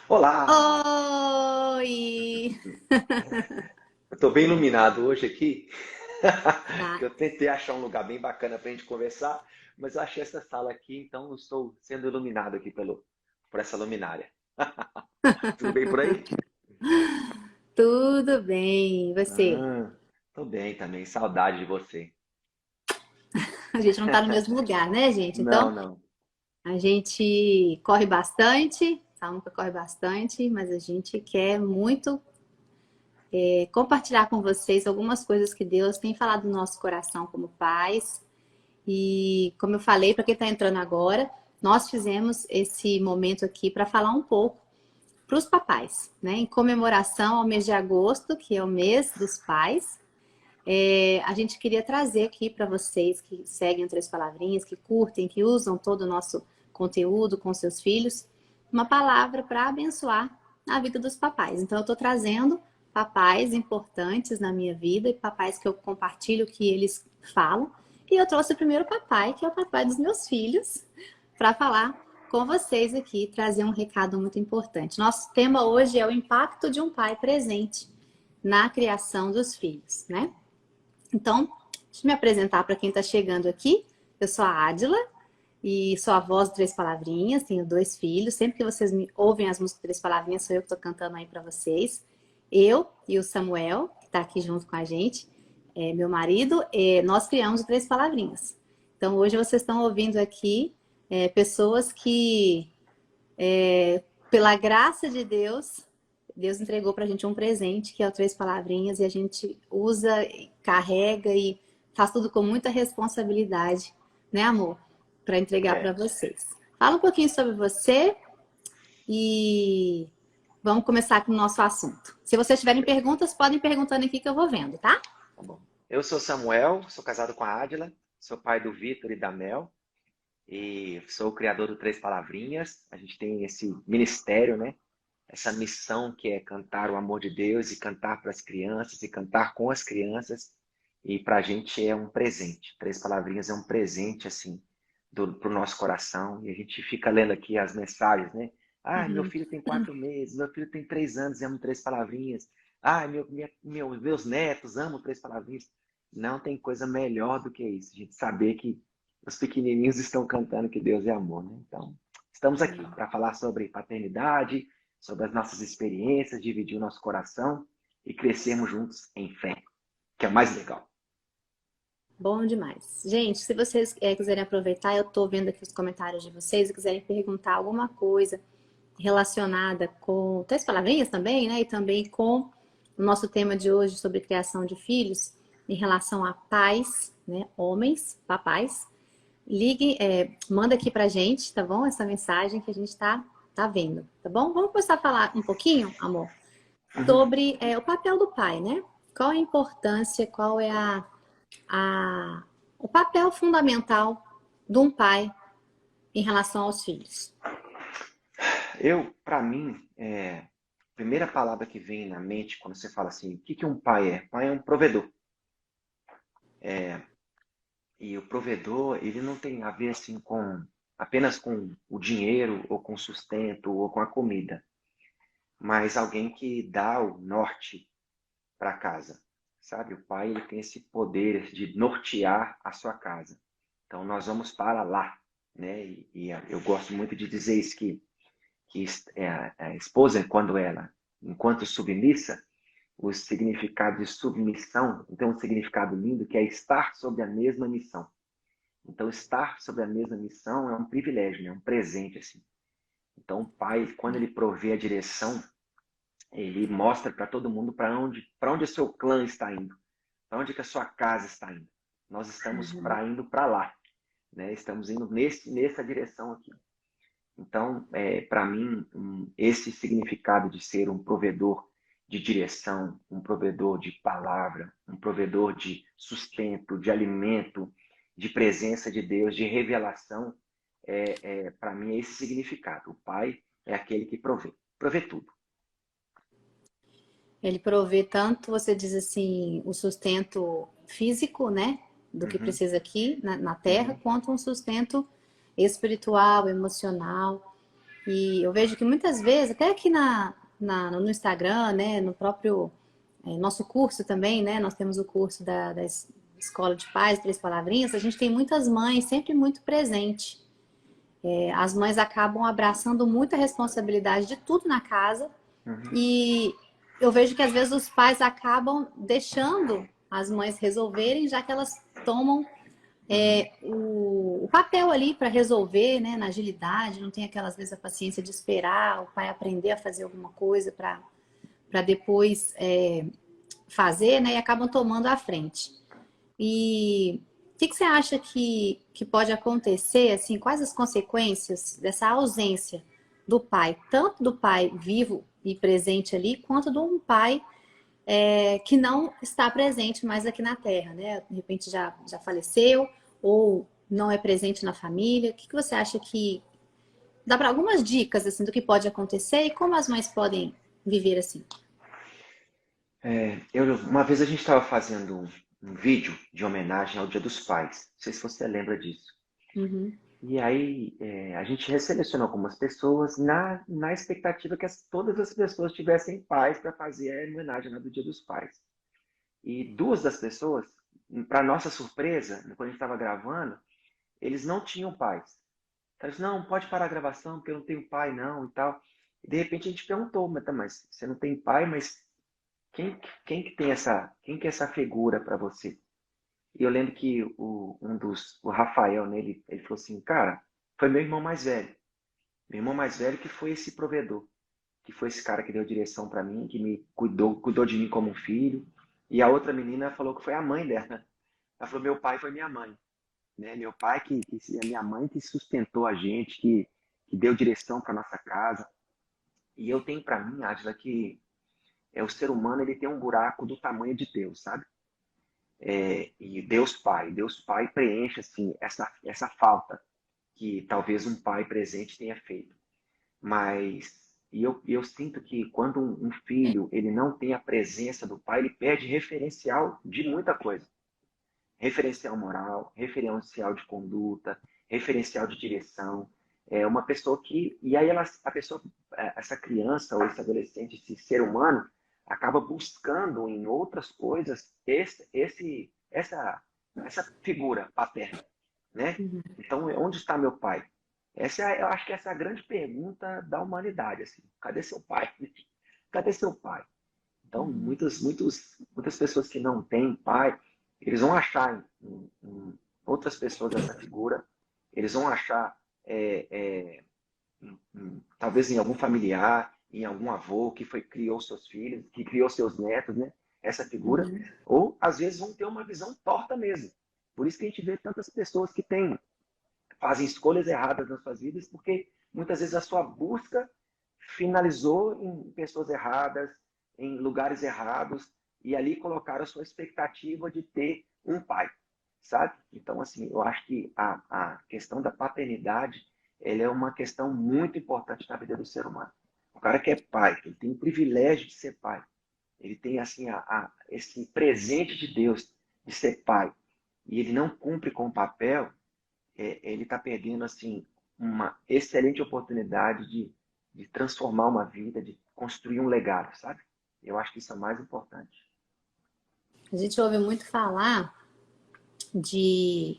Olá! Oi! Eu tô bem iluminado hoje aqui, que Tá. eu tentei achar um lugar bem bacana pra gente conversar, mas eu achei essa sala aqui, então eu estou sendo iluminado aqui por essa luminária. Tudo bem por aí? Tudo bem, e você? Ah, tô bem também, saudade de você. A gente não tá no mesmo lugar, né, gente? Não, Então, não. a gente corre bastante, a nunca corre bastante, mas a gente quer muito compartilhar com vocês algumas coisas que Deus tem falado no nosso coração como pais. E, como eu falei, para quem está entrando agora, nós fizemos esse momento aqui para falar um pouco para os papais, né? Em comemoração ao mês de agosto, que é o mês dos pais. A gente queria trazer aqui para vocês que seguem o Três Palavrinhas, que curtem, que usam todo o nosso conteúdo com seus filhos, uma palavra para abençoar a vida dos papais. Então, eu estou trazendo papais importantes na minha vida e papais que eu compartilho o que eles falam. E eu trouxe o primeiro papai, que é o papai dos meus filhos, para falar com vocês aqui, trazer um recado muito importante. Nosso tema hoje é o impacto de um pai presente na criação dos filhos, né? Então, deixa eu me apresentar para quem está chegando aqui. Eu sou a Adila e sou a voz do Três Palavrinhas, tenho dois filhos. Sempre que vocês me ouvem as músicas Três Palavrinhas, sou eu que estou cantando aí para vocês. Eu e o Samuel, que está aqui junto com a gente, meu marido, nós criamos o Três Palavrinhas. Então, hoje vocês estão ouvindo aqui pessoas que, pela graça de Deus, Deus entregou para a gente um presente, que é o Três Palavrinhas, e a gente usa, carrega e faz tudo com muita responsabilidade, né, amor? Para entregar para É, vocês. Fala um pouquinho sobre você e vamos começar com o nosso assunto. Se vocês tiverem perguntas, podem ir perguntando aqui que eu vou vendo, tá? tá bom. Eu sou Samuel, sou casado com a Ádila, sou pai do Vitor e da Mel, e sou o criador do Três Palavrinhas. A gente tem esse ministério, né? Essa missão que é cantar o amor de Deus e cantar para as crianças e cantar com as crianças. E para a gente é um presente. Três Palavrinhas é um presente, assim, para o nosso coração. E a gente fica lendo aqui as mensagens, né? Ah, meu Uhum. filho tem 4 meses, meu filho tem 3 anos e amo Três Palavrinhas. Ah, meus netos amam Três Palavrinhas. Não tem coisa melhor do que isso. A gente saber que os pequenininhos estão cantando que Deus é amor, né? Então, estamos aqui para falar sobre paternidade, sobre as nossas experiências, dividir o nosso coração e crescermos juntos em fé, que é o mais legal. Bom demais. Gente, se vocês quiserem aproveitar, eu estou vendo aqui os comentários de vocês e quiserem perguntar alguma coisa relacionada com três palavrinhas também, né? E também com o nosso tema de hoje sobre criação de filhos em relação a pais, né? Homens, papais. Ligue, manda aqui pra gente, tá bom? Essa mensagem que a gente tá vendo, tá bom? Vamos começar a falar um pouquinho, amor, Uhum. sobre o papel do pai, né? Qual a importância, qual é o papel fundamental de um pai em relação aos filhos. Para mim, a primeira palavra que vem na mente quando você fala assim, o que que um pai é? Pai é um provedor. E o provedor, ele não tem a ver assim com apenas com o dinheiro ou com o sustento ou com a comida, mas alguém que dá o norte para casa, sabe? O pai ele tem esse poder de nortear a sua casa. Então nós vamos para lá, né? E eu gosto muito de dizer isso que a esposa quando ela, enquanto submissa, o significado de submissão tem um significado lindo que é estar sob a mesma missão. Então estar sob a mesma missão é um privilégio, né? Um presente assim. Então o pai, quando ele provê a direção, ele mostra para todo mundo para onde o seu clã está indo, para onde que a sua casa está indo. Nós estamos Uhum. indo para lá, né? Estamos indo nessa direção aqui. Então, para mim, esse significado de ser um provedor de direção, um provedor de palavra, um provedor de sustento, de alimento, de presença de Deus, de revelação, para mim é esse significado. O Pai é aquele que provê tudo. Ele provê tanto, você diz assim, o sustento físico, né, do que Uhum, precisa aqui na Terra, uhum, quanto um sustento espiritual, emocional. E eu vejo que muitas vezes, até aqui no Instagram, né, no próprio nosso curso também, né, nós temos o curso da Escola de Pais, Três Palavrinhas, a gente tem muitas mães sempre muito presente. As mães acabam abraçando muita responsabilidade de tudo na casa Uhum. e eu vejo que às vezes os pais acabam deixando as mães resolverem, já que elas tomam Uhum. o papel ali para resolver, né, na agilidade, não tem aquelas vezes a paciência de esperar o pai aprender a fazer alguma coisa para depois fazer, né, e acabam tomando a frente. E o que você acha que pode acontecer, assim, quais as consequências dessa ausência do pai, tanto do pai vivo e presente ali, quanto de um pai que não está presente mais aqui na Terra, né? De repente já faleceu ou não é presente na família. O que você acha que dá para algumas dicas assim do que pode acontecer e como as mães podem viver assim? Uma vez a gente estava fazendo um vídeo de homenagem ao Dia dos Pais. Não sei se você lembra disso. Uhum, E aí a gente resselecionou algumas pessoas na expectativa que todas as pessoas tivessem pais para fazer a homenagem do Dia dos Pais. E duas das pessoas, para nossa surpresa, quando a gente estava gravando, eles não tinham pais. Então, eles, não, pode parar a gravação, porque eu não tenho pai, não, e tal. E de repente a gente perguntou, mas você não tem pai, mas quem que tem quem que é essa figura para você? E eu lembro que o Rafael, né, ele falou assim, cara, foi meu irmão mais velho. Meu irmão mais velho que foi esse provedor, que foi esse cara que deu direção para mim, que me cuidou de mim como um filho. E a outra menina falou que foi a mãe dela. Ela falou, meu pai foi minha mãe, né? Meu pai a minha mãe que sustentou a gente, que deu direção para nossa casa. E eu tenho para mim, Ádila, que o ser humano ele tem um buraco do tamanho de Deus, sabe? E Deus Pai preenche assim essa falta que talvez um pai presente tenha feito. Mas eu sinto que quando um filho ele não tem a presença do pai, ele perde referencial de muita coisa. Referencial moral, referencial de conduta, referencial de direção. É uma pessoa que e aí a pessoa, essa criança ou esse adolescente, esse ser humano acaba buscando em outras coisas essa figura paterna, né? uhum, Então, onde está meu pai? Eu acho que essa é a grande pergunta da humanidade, assim. Cadê seu pai? Cadê seu pai? Então, uhum. muitas pessoas que não têm pai, eles vão achar em outras pessoas essa figura, eles vão achar, é, é, talvez em algum familiar, em algum avô que criou seus filhos, que criou seus netos, né? Essa figura, Uhum. ou às vezes vão ter uma visão torta mesmo. Por isso que a gente vê tantas pessoas que fazem escolhas erradas nas suas vidas, porque muitas vezes a sua busca finalizou em pessoas erradas, em lugares errados, e ali colocaram a sua expectativa de ter um pai, sabe? Então, assim, eu acho que a questão da paternidade, ela é uma questão muito importante na vida do ser humano. O cara que é pai, que ele tem o privilégio de ser pai, ele tem, assim, esse presente de Deus de ser pai, e ele não cumpre com o papel, ele está perdendo assim uma excelente oportunidade de transformar uma vida, de construir um legado, sabe? Eu acho que isso é o mais importante. A gente ouve muito falar de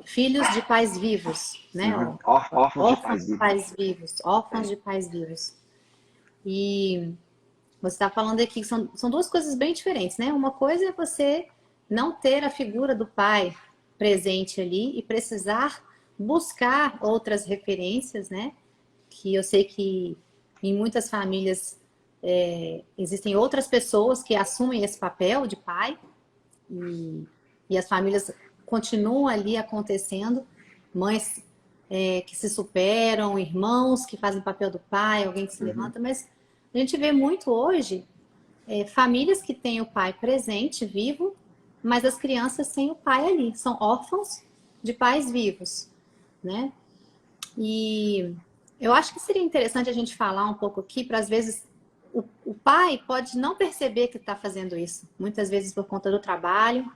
filhos de pais vivos, né? Uhum. Órfãos de Órfãos pais de vivos. pais vivos, órfãos É. de pais vivos. E você está falando aqui que são duas coisas bem diferentes, né? Uma coisa é você não ter a figura do pai presente ali e precisar buscar outras referências, né? Que eu sei que em muitas famílias existem outras pessoas que assumem esse papel de pai e as famílias continuam ali acontecendo, mães que se superam, irmãos que fazem o papel do pai, alguém que se Uhum. levanta, mas a gente vê muito hoje famílias que têm o pai presente, vivo, mas as crianças sem o pai ali, são órfãos de pais vivos, né? E eu acho que seria interessante a gente falar um pouco aqui, para às vezes o pai pode não perceber que está fazendo isso, muitas vezes por conta do trabalho,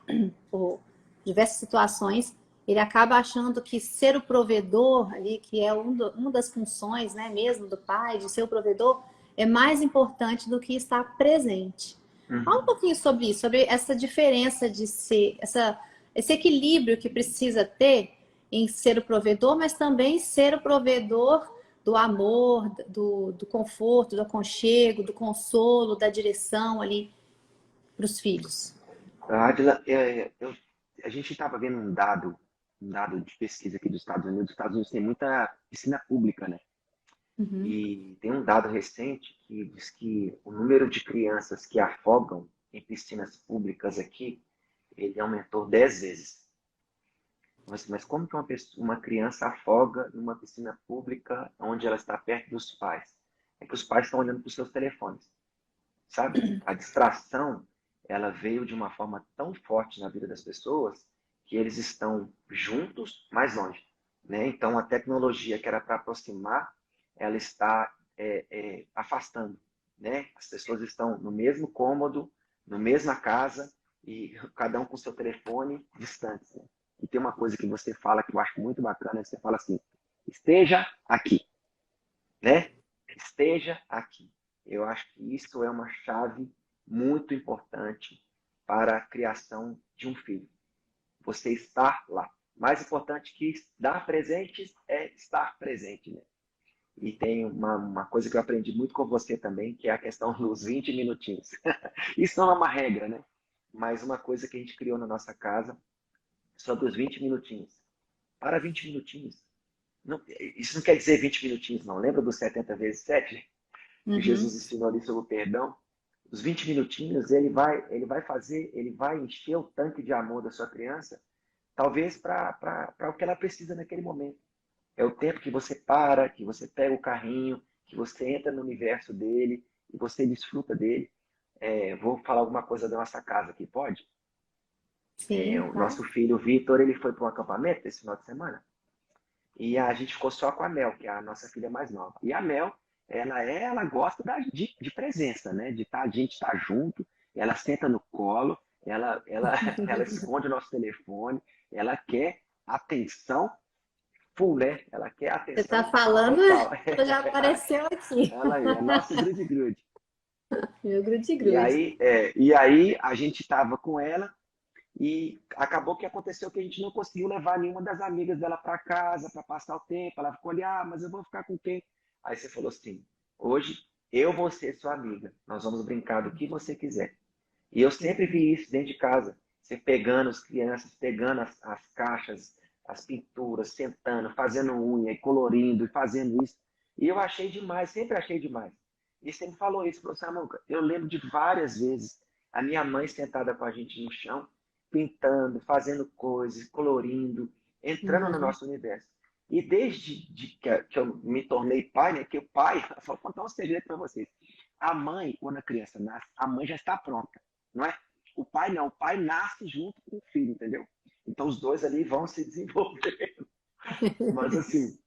por diversas situações, ele acaba achando que ser o provedor ali, que é uma das funções, né, mesmo do pai, de ser o provedor, é mais importante do que estar presente. Fala um Uhum. pouquinho sobre isso, sobre essa diferença de ser, esse equilíbrio que precisa ter em ser o provedor, mas também ser o provedor do amor, do conforto, do aconchego, do consolo, da direção ali para os filhos. Adila, a gente estava vendo um dado de pesquisa aqui dos Estados Unidos. Os Estados Unidos tem muita piscina pública, né? Uhum. E tem um dado recente que diz que o número de crianças que afogam em piscinas públicas aqui, ele aumentou 10 vezes. Mas como que uma criança afoga numa piscina pública onde ela está perto dos pais? É que os pais estão olhando para os seus telefones, sabe? A distração, ela veio de uma forma tão forte na vida das pessoas que eles estão juntos, mais longe, né? Então, a tecnologia que era para aproximar, ela está afastando, né? As pessoas estão no mesmo cômodo, na mesma casa e cada um com seu telefone distante, né? E tem uma coisa que você fala que eu acho muito bacana, você fala assim, esteja aqui, né? Esteja aqui. Eu acho que isso é uma chave muito importante para a criação de um filho. Você estar lá. Mais importante que dar presentes é estar presente, né? E tem uma coisa que eu aprendi muito com você também, que é a questão dos 20 minutinhos. Isso não é uma regra, né? Mas uma coisa que a gente criou na nossa casa sobre os 20 minutinhos. Para 20 minutinhos. Não, isso não quer dizer 20 minutinhos, não. Lembra dos 70 vezes 7? Que Uhum. Jesus ensinou ali sobre o perdão? Os 20 minutinhos, ele vai fazer, ele vai encher o tanque de amor da sua criança, talvez para o que ela precisa naquele momento. É o tempo que você para, que você pega o carrinho, que você entra no universo dele, e você desfruta dele. Vou falar alguma coisa da nossa casa aqui, pode? Sim, O claro. nosso filho Vitor, ele foi para um acampamento esse final de semana. E a gente ficou só com a Mel, que é a nossa filha mais nova. E a Mel, ela gosta de presença, né? A gente estar junto, ela senta no colo, ela esconde o nosso telefone, ela quer atenção full, né? Ela quer Você está atenção falando, total. ela já apareceu aqui. Ela é nosso grude-grude. Meu E grude-grude. aí, e aí a gente estava com ela e acabou que aconteceu que a gente não conseguiu levar nenhuma das amigas dela para casa para passar o tempo. Ela ficou ali, mas eu vou ficar com quem? Aí você falou assim: hoje eu vou ser sua amiga. Nós vamos brincar do que você quiser. E eu sempre vi isso dentro de casa. Você pegando as crianças, pegando as caixas, as pinturas, sentando, fazendo unha, e colorindo, e fazendo isso. E eu achei demais, sempre achei demais. E você me falou isso, falou, Samuca, eu lembro de várias vezes a minha mãe sentada com a gente no chão, pintando, fazendo coisas, colorindo, entrando no Uhum. nosso universo. E que eu me tornei pai, né? Que o pai, só vou contar um segredo para vocês. A mãe, quando a criança nasce, a mãe já está pronta, não é? O pai não, o pai nasce junto com o filho, entendeu? Então os dois ali vão se desenvolver. Mas assim,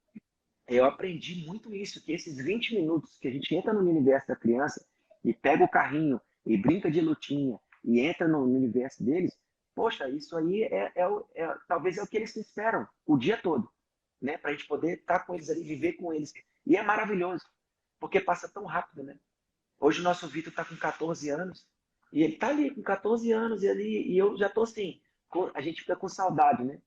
eu aprendi muito isso, que esses 20 minutos que a gente entra no universo da criança e pega o carrinho e brinca de lutinha e entra no universo deles, poxa, isso aí talvez é o que eles esperam o dia todo, né? Para a gente poder estar com eles ali, viver com eles. E é maravilhoso, porque passa tão rápido, né? Hoje o nosso Vitor está com 14 anos e ele está ali com 14 anos e eu já estou assim, a gente fica com saudade, né?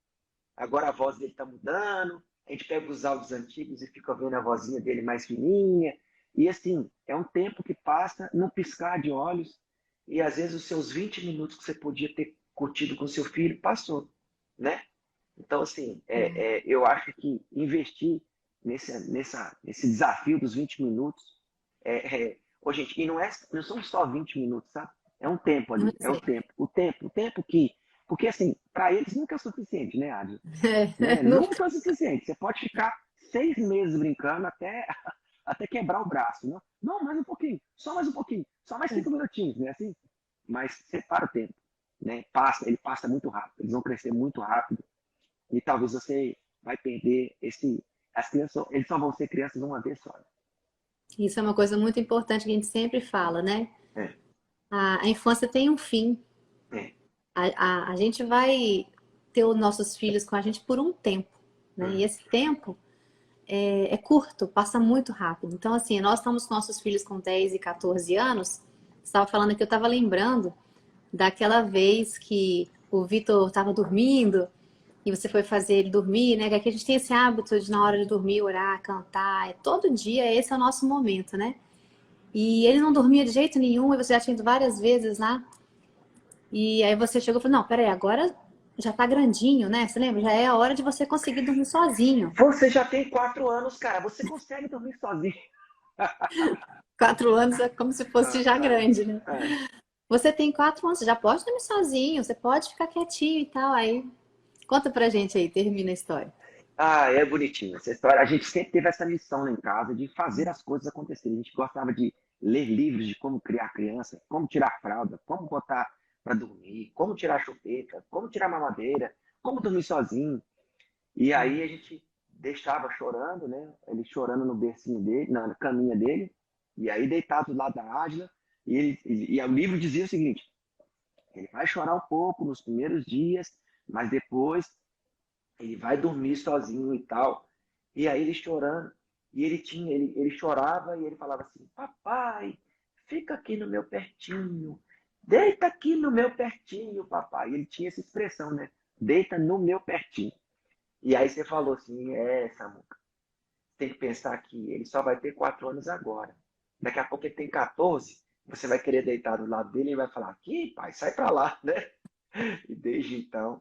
Agora a voz dele está mudando, a gente pega os áudios antigos e fica vendo a vozinha dele mais fininha. E assim, é um tempo que passa num piscar de olhos e às vezes os seus 20 minutos que você podia ter curtido com seu filho passou, né? Então, assim, eu acho que investir nesse desafio dos 20 minutos ô, gente, e não são só 20 minutos, sabe? É um tempo Eu ali, é o sei. tempo. O tempo que. Porque, assim, para eles nunca é o suficiente, né, Adi? Né? Nunca. Nunca é o suficiente. Você pode ficar 6 meses brincando até quebrar o braço. Não, não, mais um pouquinho, só mais um pouquinho, só mais 5 minutinhos, né? Assim, mas separa o tempo, né? Ele passa muito rápido, eles vão crescer muito rápido e talvez você vai perder esse. As crianças, eles só vão ser crianças uma vez só. Isso é uma coisa muito importante que a gente sempre fala, né? A infância tem um fim. É, A gente vai ter os nossos filhos com a gente por um tempo, né? E esse tempo é curto, passa muito rápido. Então, assim, nós estamos com nossos filhos com 10 e 14 anos. Você estava falando que eu estava lembrando daquela vez que o Vitor estava dormindo e você foi fazer ele dormir, né? Que aqui a gente tem esse hábito de, na hora de dormir, orar, cantar. Todo dia, esse é o nosso momento, né? E ele não dormia de jeito nenhum, e você já tinha ido várias vezes lá. E aí você chegou e falou, não, peraí, agora já tá grandinho, né? Você lembra? Já é a hora de você conseguir dormir sozinho. Você já tem 4 anos, cara. Você consegue dormir sozinho. 4 anos é como se fosse já grande, né? É. Você tem 4 anos, você já pode dormir sozinho, você pode ficar quietinho e tal. Aí, conta pra gente aí, termina a história. É bonitinho essa história. A gente sempre teve essa missão lá em casa de fazer as coisas acontecerem. A gente gostava de ler livros de como criar criança, como tirar fralda, como botar para dormir, como tirar chupeta, como tirar mamadeira, como dormir sozinho. E aí a gente deixava chorando, né? Ele chorando no bercinho dele, na caminha dele, e aí deitado do lado da Ádila. E o livro dizia o seguinte: ele vai chorar um pouco nos primeiros dias, mas depois ele vai dormir sozinho e tal. E aí ele chorando, e ele chorava e ele falava assim: papai, fica aqui no meu pertinho, deita aqui no meu pertinho, papai. E ele tinha essa expressão, né? Deita no meu pertinho. E aí você falou assim: Samuca, tem que pensar que ele só vai ter 4 anos agora. Daqui a pouco ele tem 14, você vai querer deitar do lado dele e vai falar: aqui, pai, sai pra lá, né? E desde então,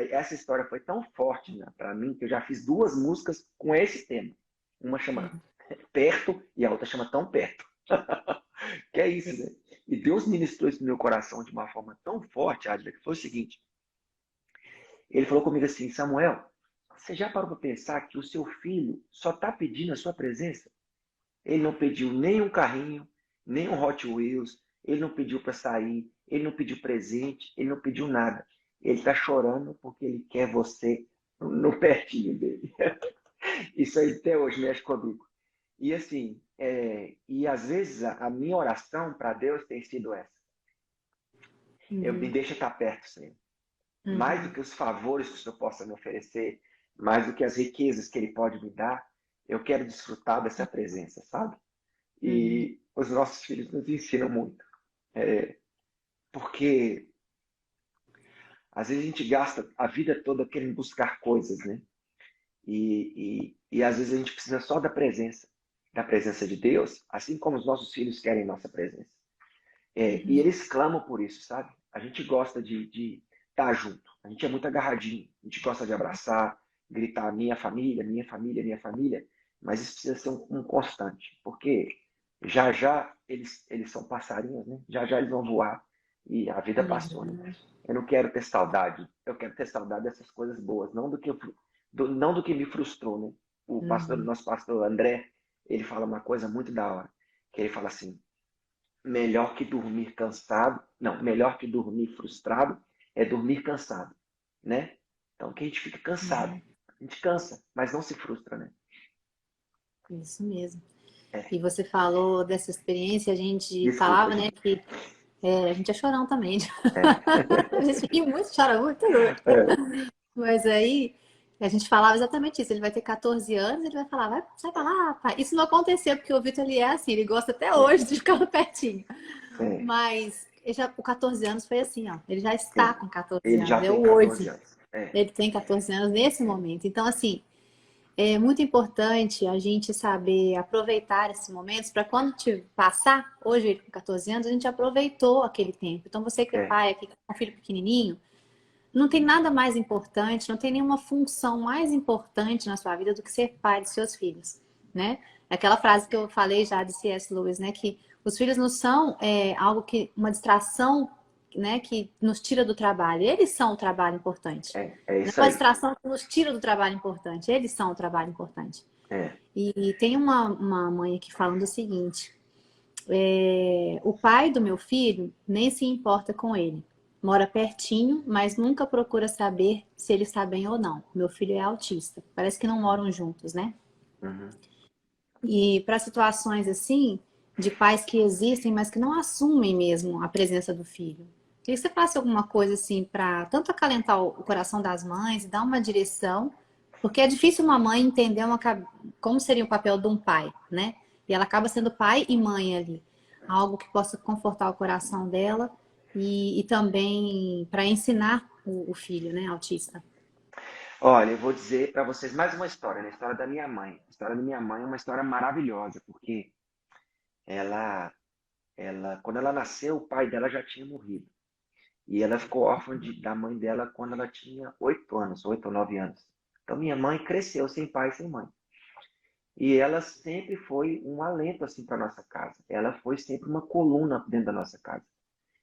essa história foi tão forte, né, para mim, que eu já fiz 2 músicas com esse tema. Uma chama Perto e a outra chama Tão Perto. Que é isso, né? E Deus ministrou isso no meu coração de uma forma tão forte, Adila, que foi o seguinte: ele falou comigo assim: Samuel, você já parou para pensar que o seu filho só está pedindo a sua presença? Ele não pediu nem um carrinho, nem um Hot Wheels, ele não pediu para sair, ele não pediu presente, ele não pediu nada. Ele está chorando porque ele quer você no pertinho dele. Isso aí até hoje mexe comigo. E assim, e às vezes a minha oração para Deus tem sido essa: eu me deixa estar perto, Senhor. Mais do que os favores que o Senhor possa me oferecer, mais do que as riquezas que Ele pode me dar, eu quero desfrutar dessa presença, sabe? E os nossos filhos nos ensinam muito. Porque às vezes a gente gasta a vida toda querendo buscar coisas, né? E às vezes a gente precisa só da presença de Deus, assim como os nossos filhos querem nossa presença. E eles clamam por isso, sabe? A gente gosta de estar junto. A gente é muito agarradinho. A gente gosta de abraçar, gritar minha família, minha família, minha família. Mas isso precisa ser um constante. Porque já já eles são passarinhos, né? Já já eles vão voar. E a vida passou, né? Eu não quero ter saudade. Eu quero ter saudade dessas coisas boas. Não do que me frustrou, né? Nosso pastor André, ele fala uma coisa muito da hora. Que ele fala assim: melhor que dormir cansado, não, melhor que dormir frustrado é dormir cansado, né? Então que a gente fica cansado, a gente cansa, mas não se frustra, né? Isso mesmo. É. E você falou dessa experiência, a gente Desculpa, falava, né, gente. que a gente é chorão também. É. A gente ri muito, chora muito. Mas aí a gente falava exatamente isso. Ele vai ter 14 anos, ele vai falar, vai, sai pra lá, pai. Isso não aconteceu, porque o Vitor, ele é assim, ele gosta até hoje de ficar pertinho. Mas com 14 anos foi assim, ó. Ele já está com 14 Ele já anos, é tem o 14 hoje. anos. Ele tem 14 anos nesse momento. Então, assim, é muito importante a gente saber aproveitar esses momentos para quando te passar, hoje ele com 14 anos, a gente aproveitou aquele tempo. Então, você que é pai, aqui com um filho pequenininho, não tem nada mais importante, não tem nenhuma função mais importante na sua vida do que ser pai de seus filhos, né? Aquela frase que eu falei já de C.S. Lewis, né? Que os filhos não são algo que, uma distração, né? Que nos tira do trabalho. Eles são o trabalho importante. É Não é isso uma aí. distração que nos tira do trabalho importante. Eles são o trabalho importante. É. E tem uma mãe aqui falando o seguinte: o pai do meu filho nem se importa com ele. Mora pertinho, mas nunca procura saber se ele está bem ou não. Meu filho é autista. Parece que não moram juntos, né? Uhum. E para situações assim, de pais que existem, mas que não assumem mesmo a presença do filho. Queria que você falasse alguma coisa assim para tanto acalentar o coração das mães e dar uma direção, porque é difícil uma mãe entender como seria o papel de um pai, né? E ela acaba sendo pai e mãe ali. Algo que possa confortar o coração dela e também para ensinar o filho, né, autista. Olha, eu vou dizer para vocês mais uma história, né? A história da minha mãe. A história da minha mãe é uma história maravilhosa, porque ela, quando ela nasceu, o pai dela já tinha morrido. E ela ficou órfã da mãe dela quando ela tinha 8 anos, 8 ou 9 anos. Então minha mãe cresceu sem pai e sem mãe. E ela sempre foi um alento assim para nossa casa. Ela foi sempre uma coluna dentro da nossa casa.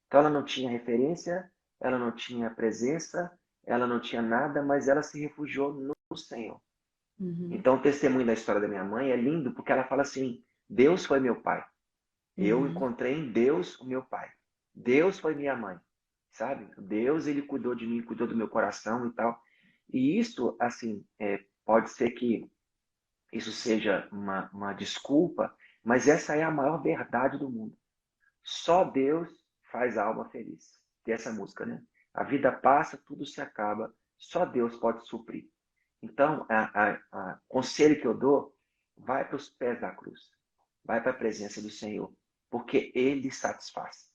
Então ela não tinha referência, ela não tinha presença, ela não tinha nada, mas ela se refugiou no Senhor. Uhum, Então o testemunho da história da minha mãe é lindo porque ela fala assim: Deus foi meu pai. Eu uhum, encontrei em Deus o meu pai. Deus foi minha mãe, sabe? Deus, ele cuidou de mim, cuidou do meu coração e tal. E isso, assim, pode ser que isso seja uma desculpa, mas essa é a maior verdade do mundo. Só Deus faz a alma feliz. Tem essa música, né? A vida passa, tudo se acaba, só Deus pode suprir. Então, conselho que eu dou, vai para os pés da cruz. Vai para a presença do Senhor, porque Ele satisfaz.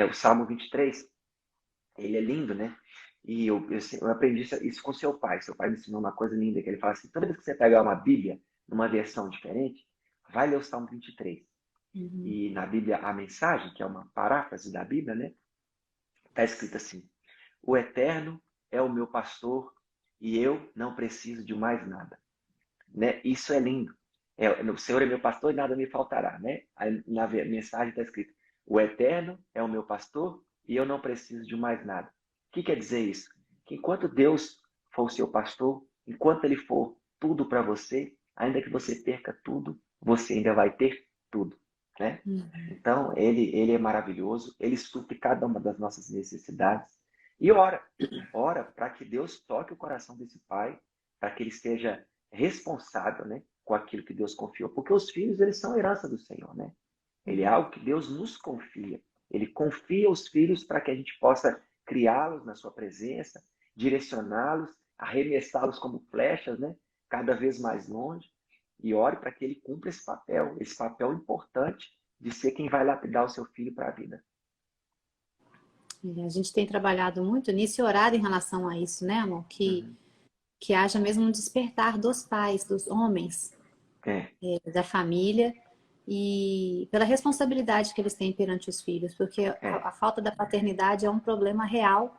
O Salmo 23, ele é lindo, né? E eu aprendi isso com seu pai. Seu pai me ensinou uma coisa linda, que ele fala assim, toda vez que você pegar uma Bíblia, numa versão diferente, vai ler o Salmo 23. uhum. E na Bíblia, a mensagem, que é uma paráfrase da Bíblia, né? Está escrito assim, o Eterno é o meu pastor e eu não preciso de mais nada. Né? Isso é lindo. O Senhor é meu pastor e nada me faltará. Né? Aí, na mensagem está escrito, o Eterno é o meu pastor e eu não preciso de mais nada. O que quer dizer isso? Que enquanto Deus for o seu pastor, enquanto Ele for tudo para você, ainda que você perca tudo, você ainda vai ter tudo. Né? Uhum. Então, ele é maravilhoso, ele supre cada uma das nossas necessidades. E ora para que Deus toque o coração desse pai, para que ele esteja responsável, né, com aquilo que Deus confiou. Porque os filhos, eles são herança do Senhor, né? Ele é algo que Deus nos confia. Ele confia os filhos para que a gente possa criá-los na sua presença, direcioná-los, arremessá-los como flechas, né? Cada vez mais longe. E ore para que ele cumpra esse papel importante de ser quem vai lapidar o seu filho para a vida. A gente tem trabalhado muito nisso e orado em relação a isso, né, amor? Uhum. Que haja mesmo um despertar dos pais, dos homens, É, da família e pela responsabilidade que eles têm perante os filhos, porque é, a falta da paternidade é um problema real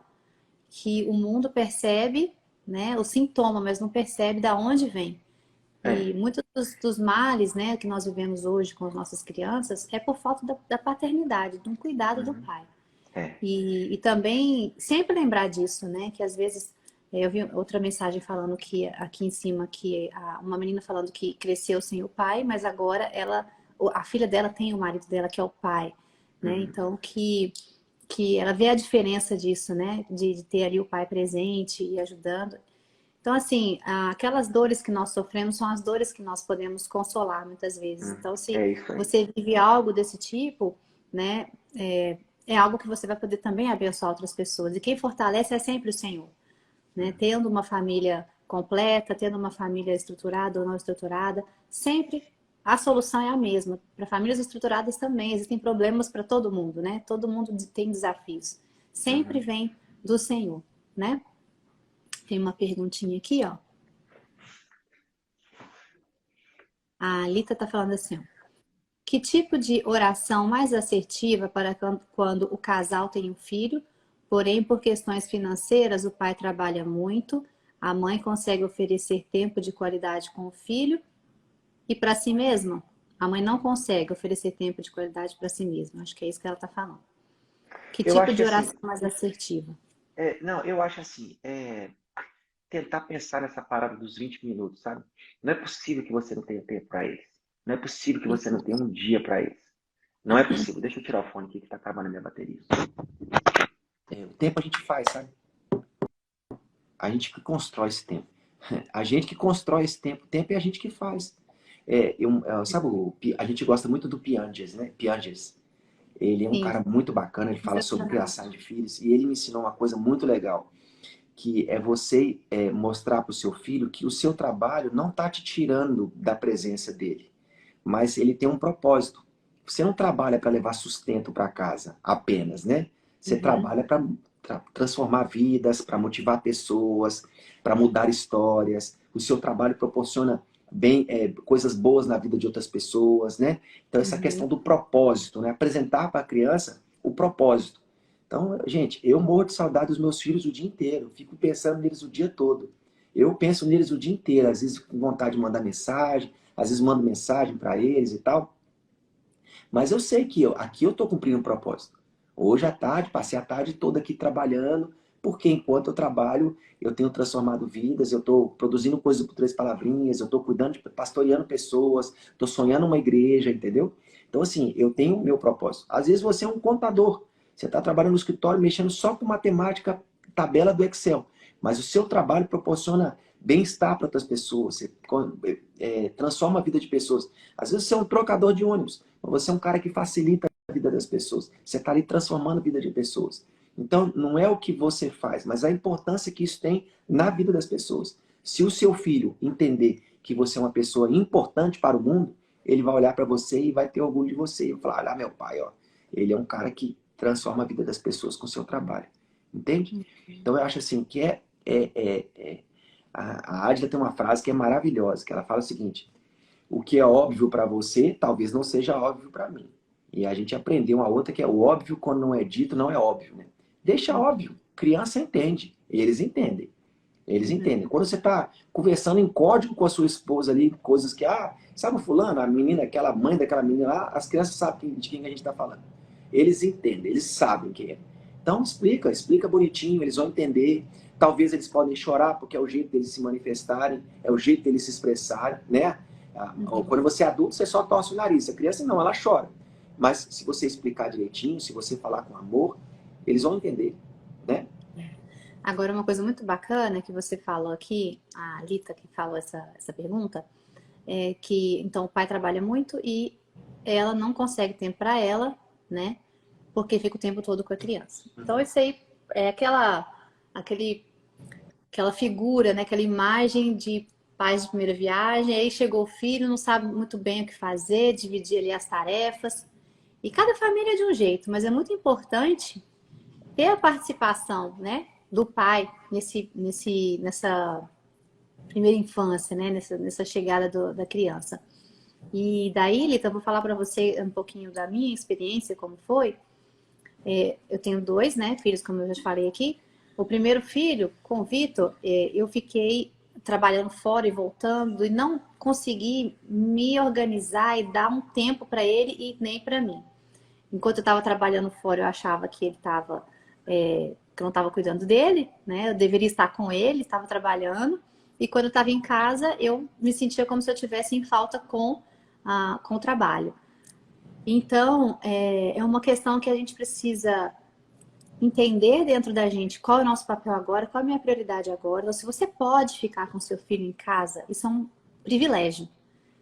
que o mundo percebe, né, o sintoma, mas não percebe da onde vem. E é. muitos dos males, né, que nós vivemos hoje com as nossas crianças é por falta da paternidade, de um cuidado do Uhum. pai. É. E também sempre lembrar disso, né? Que às vezes eu vi outra mensagem falando que aqui em cima que uma menina falando que cresceu sem o pai, mas agora a filha dela tem o marido dela que é o pai, né? Uhum. Então que ela vê a diferença disso, né? De ter ali o pai presente e ajudando. Então, assim, aquelas dores que nós sofremos são as dores que nós podemos consolar muitas vezes. Então, se É isso aí. você vive algo desse tipo, né, é algo que você vai poder também abençoar outras pessoas. E quem fortalece é sempre o Senhor, né? Uhum. Tendo uma família completa, tendo uma família estruturada ou não estruturada, sempre a solução é a mesma. Para famílias estruturadas também existem problemas para todo mundo, né? Todo mundo tem desafios. Sempre Uhum. vem do Senhor, né? Tem uma perguntinha aqui, ó. A Alita está falando assim, ó, que tipo de oração mais assertiva para quando o casal tem um filho, porém por questões financeiras o pai trabalha muito, a mãe consegue oferecer tempo de qualidade com o filho e para si mesma? A mãe não consegue oferecer tempo de qualidade para si mesma. Acho que é isso que ela está falando. Que Eu tipo acho que de assim, oração mais assertiva? não, eu acho assim, tentar pensar nessa parada dos 20 minutos, sabe? Não é possível que você não tenha tempo para eles. Não é possível que você não tenha um dia para eles. Não é possível. Deixa eu tirar o fone aqui que tá acabando a minha bateria. O tempo a gente faz, sabe? A gente que constrói esse tempo. A gente que constrói esse tempo. O tempo é a gente que faz. Sabe, a gente gosta muito do Piaget, né? Piaget. Ele é um Sim, cara muito bacana, ele fala sobre sensacional. criação de filhos, e ele me ensinou uma coisa muito legal, que é você mostrar para o seu filho que o seu trabalho não está te tirando da presença dele, mas ele tem um propósito. Você não trabalha para levar sustento para casa apenas, né? Você Uhum, trabalha para transformar vidas, para motivar pessoas, para mudar histórias. O seu trabalho proporciona coisas boas na vida de outras pessoas, né? Então essa questão uhum. do propósito, né? Apresentar para a criança o propósito. Então, gente, eu morro de saudade dos meus filhos o dia inteiro. Fico pensando neles o dia todo. Eu penso neles o dia inteiro, às vezes com vontade de mandar mensagem, às vezes mando mensagem para eles e tal. Mas eu sei que aqui eu estou cumprindo um propósito. Hoje à tarde, passei a tarde toda aqui trabalhando, porque enquanto eu trabalho, eu tenho transformado vidas, eu estou produzindo coisas por três palavrinhas, eu estou cuidando de pastoreando pessoas, estou sonhando uma igreja, entendeu? Então, assim, eu tenho o meu propósito. Às vezes você é um contador, você está trabalhando no escritório mexendo só com matemática, tabela do Excel, mas o seu trabalho proporciona bem-estar para outras pessoas, você transforma a vida de pessoas. Às vezes você é um trocador de ônibus, você é um cara que facilita a vida das pessoas. Você está ali transformando a vida de pessoas. Então, não é o que você faz, mas a importância que isso tem na vida das pessoas. Se o seu filho entender que você é uma pessoa importante para o mundo, ele vai olhar para você e vai ter orgulho de você. E vai falar, olha, meu pai, ó, ele é um cara que transforma a vida das pessoas com o seu trabalho. Entende? Então, eu acho assim que a Adila tem uma frase que é maravilhosa, que ela fala o seguinte: o que é óbvio para você, talvez não seja óbvio para mim. E a gente aprendeu uma outra que é o óbvio quando não é dito, não é óbvio, né? Deixa óbvio. Criança entende. Eles entendem. Eles Uhum. entendem. Quando você está conversando em código com a sua esposa ali, coisas que, sabe o fulano, a menina, aquela mãe daquela menina lá, as crianças sabem de quem a gente está falando. Eles entendem, eles sabem quem é. Então explica bonitinho, eles vão entender. Talvez eles podem chorar, porque é o jeito deles se manifestarem, é o jeito deles se expressarem, né? Uhum. Quando você é adulto, você só torce o nariz. A criança não, ela chora. Mas se você explicar direitinho, se você falar com amor, eles vão entender, né? Agora, uma coisa muito bacana que você falou aqui, a Lita que falou essa pergunta, é que então o pai trabalha muito e ela não consegue tempo para ela, né? Porque fica o tempo todo com a criança. Então, isso aí é aquele, aquela figura, né? Aquela imagem de pais de primeira viagem, aí chegou o filho, não sabe muito bem o que fazer, dividir ali as tarefas. E cada família é de um jeito, mas é muito importante ter a participação, né, do pai nessa primeira infância, né, nessa chegada da criança. E daí, Lita, eu vou falar para você um pouquinho da minha experiência, como foi. Eu tenho dois, né, filhos, como eu já falei aqui. O primeiro filho, com o Vitor, eu fiquei trabalhando fora e voltando e não consegui me organizar e dar um tempo para ele e nem para mim. Enquanto eu estava trabalhando fora, eu achava que ele estava, que eu não estava cuidando dele, né? Eu deveria estar com ele, estava trabalhando. E quando eu estava em casa, eu me sentia como se eu tivesse em falta com o trabalho. Então, é uma questão que a gente precisa entender dentro da gente qual é o nosso papel agora, qual é a minha prioridade agora. Ou se você pode ficar com seu filho em casa, isso é um privilégio.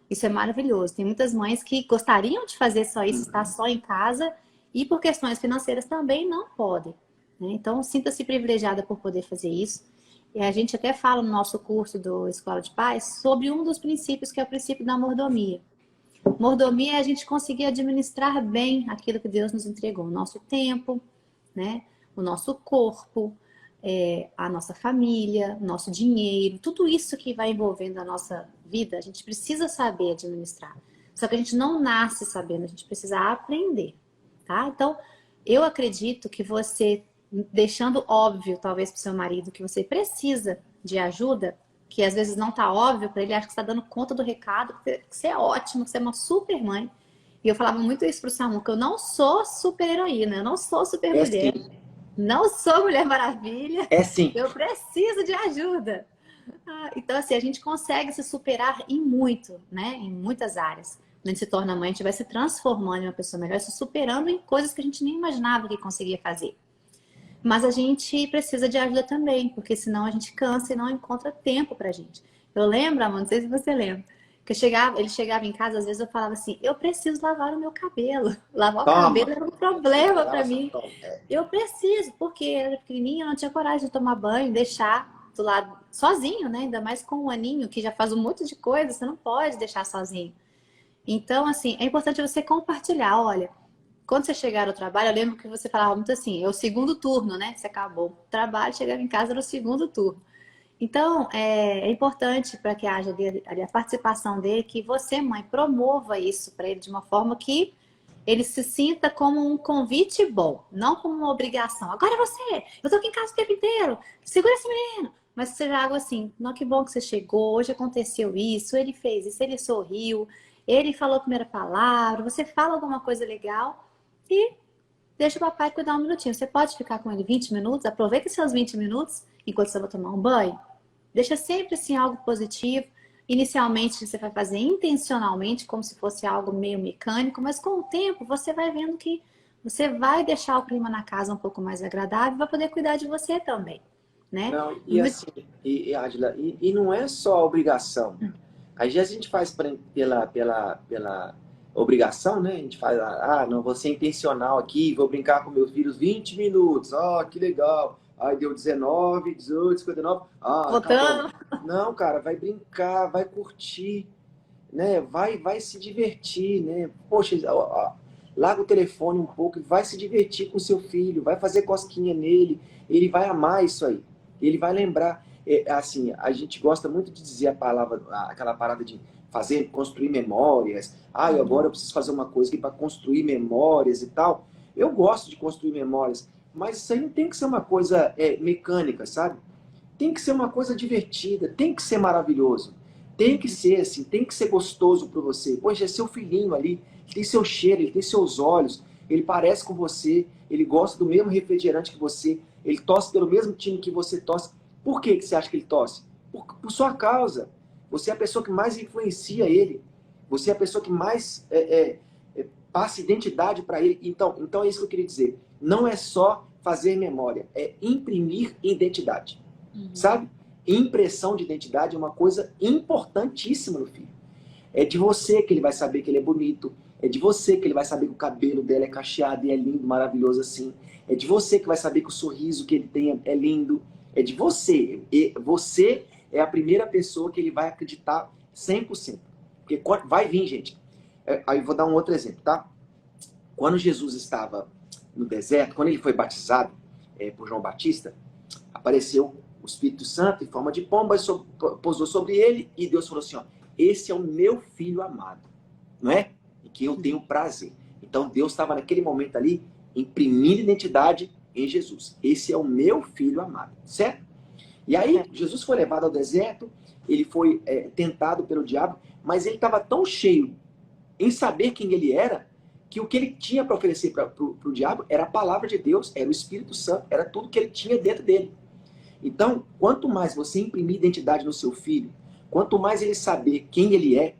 Isso é maravilhoso. Tem muitas mães que gostariam de fazer só isso, estar só em casa, e por questões financeiras também não podem, né? Então, sinta-se privilegiada por poder fazer isso. E a gente até fala no nosso curso do Escola de Paz sobre um dos princípios, que é o princípio da mordomia. Mordomia é a gente conseguir administrar bem aquilo que Deus nos entregou, o nosso tempo, né? O nosso corpo, a nossa família, o nosso dinheiro, tudo isso que vai envolvendo a nossa vida, a gente precisa saber administrar. Só que a gente não nasce sabendo, a gente precisa aprender, tá? Então, eu acredito que você, deixando óbvio, talvez para o seu marido, que você precisa de ajuda, que às vezes não tá óbvio para ele, acha que está dando conta do recado, que você é ótimo, que você é uma super mãe. E eu falava muito isso pro Samu, que eu não sou super heroína, eu não sou super É mulher, sim, não sou Mulher Maravilha, é sim. eu preciso de ajuda. Então, assim, a gente consegue se superar em muito, né? Em muitas áreas. Quando a gente se torna mãe, a gente vai se transformando em uma pessoa melhor, se superando em coisas que a gente nem imaginava que conseguia fazer. Mas a gente precisa de ajuda também, porque senão a gente cansa e não encontra tempo pra gente. Eu lembro, amor, não sei se você lembra, Porque ele chegava em casa, às vezes eu falava assim, eu preciso lavar o meu cabelo. Lavar o Toma! cabelo era um problema para Nossa, mim. toma. É. Eu preciso, porque eu era pequenininha, eu não tinha coragem de tomar banho, deixar do lado sozinho, né? Ainda mais com um aninho que já faz um monte de coisa, você não pode deixar sozinho. Então, assim, é importante você compartilhar. Olha, quando você chegar ao trabalho, eu lembro que você falava muito assim, é o segundo turno, né? Você acabou o trabalho, chegava em casa, era o segundo turno. Então, é importante para que haja a participação dele, que você, mãe, promova isso para ele de uma forma que ele se sinta como um convite bom, não como uma obrigação. Agora é você, eu tô aqui em casa o tempo inteiro, segura esse menino. Mas que seja algo assim, não, que bom que você chegou, hoje aconteceu isso, ele fez isso, ele sorriu, ele falou a primeira palavra, você fala alguma coisa legal e deixa o papai cuidar um minutinho. Você pode ficar com ele 20 minutos, aproveita seus 20 minutos enquanto você vai tomar um banho. Deixa sempre assim algo positivo. Inicialmente você vai fazer intencionalmente, como se fosse algo meio mecânico, mas com o tempo você vai vendo que você vai deixar o clima na casa um pouco mais agradável e vai poder cuidar de você também, né? Não, e assim, Ádila, e não é só obrigação. Às vezes a gente faz pela obrigação, né? A gente faz, não, vou ser intencional aqui, vou brincar com meus filhos 20 minutos, que legal. Aí deu 19, 18, 59, Voltando. acabou. Não, cara, vai brincar, vai curtir, né? Vai se divertir, né? Poxa, larga o telefone um pouco e vai se divertir com seu filho, vai fazer cosquinha nele, ele vai amar isso aí, ele vai lembrar. Assim, a gente gosta muito de dizer a palavra, aquela parada de fazer, construir memórias. Agora eu preciso fazer uma coisa aqui para construir memórias e tal. Eu gosto de construir memórias, mas isso aí não tem que ser uma coisa mecânica, sabe? Tem que ser uma coisa divertida, tem que ser maravilhoso. Tem que ser assim, tem que ser gostoso para você. Poxa, é seu filhinho ali, ele tem seu cheiro, ele tem seus olhos, ele parece com você, ele gosta do mesmo refrigerante que você, ele torce pelo mesmo time que você torce. Por que você acha que ele torce? Por sua causa. Você é a pessoa que mais influencia ele. Você é a pessoa que mais passa identidade para ele. Então é isso que eu queria dizer. Não é só fazer memória, é imprimir identidade. Sabe? Impressão de identidade é uma coisa importantíssima no filho. É de você que ele vai saber que ele é bonito. É de você que ele vai saber que o cabelo dela é cacheado e é lindo, maravilhoso assim. É de você que vai saber que o sorriso que ele tem é lindo. É de você. E você é a primeira pessoa que ele vai acreditar 100%. Porque vai vir, gente. Aí eu vou dar um outro exemplo, tá? Quando Jesus estava no deserto, quando ele foi batizado por João Batista, apareceu o Espírito Santo em forma de pomba, pousou sobre ele e Deus falou assim, esse é o meu filho amado, não é? Em que eu tenho prazer. Então Deus estava naquele momento ali imprimindo identidade em Jesus. Esse é o meu filho amado, certo? E aí Jesus foi levado ao deserto, ele foi tentado pelo diabo, mas ele estava tão cheio em saber quem ele era, que o que ele tinha para oferecer para o diabo era a palavra de Deus, era o Espírito Santo, era tudo que ele tinha dentro dele. Então, quanto mais você imprimir identidade no seu filho, quanto mais ele saber quem ele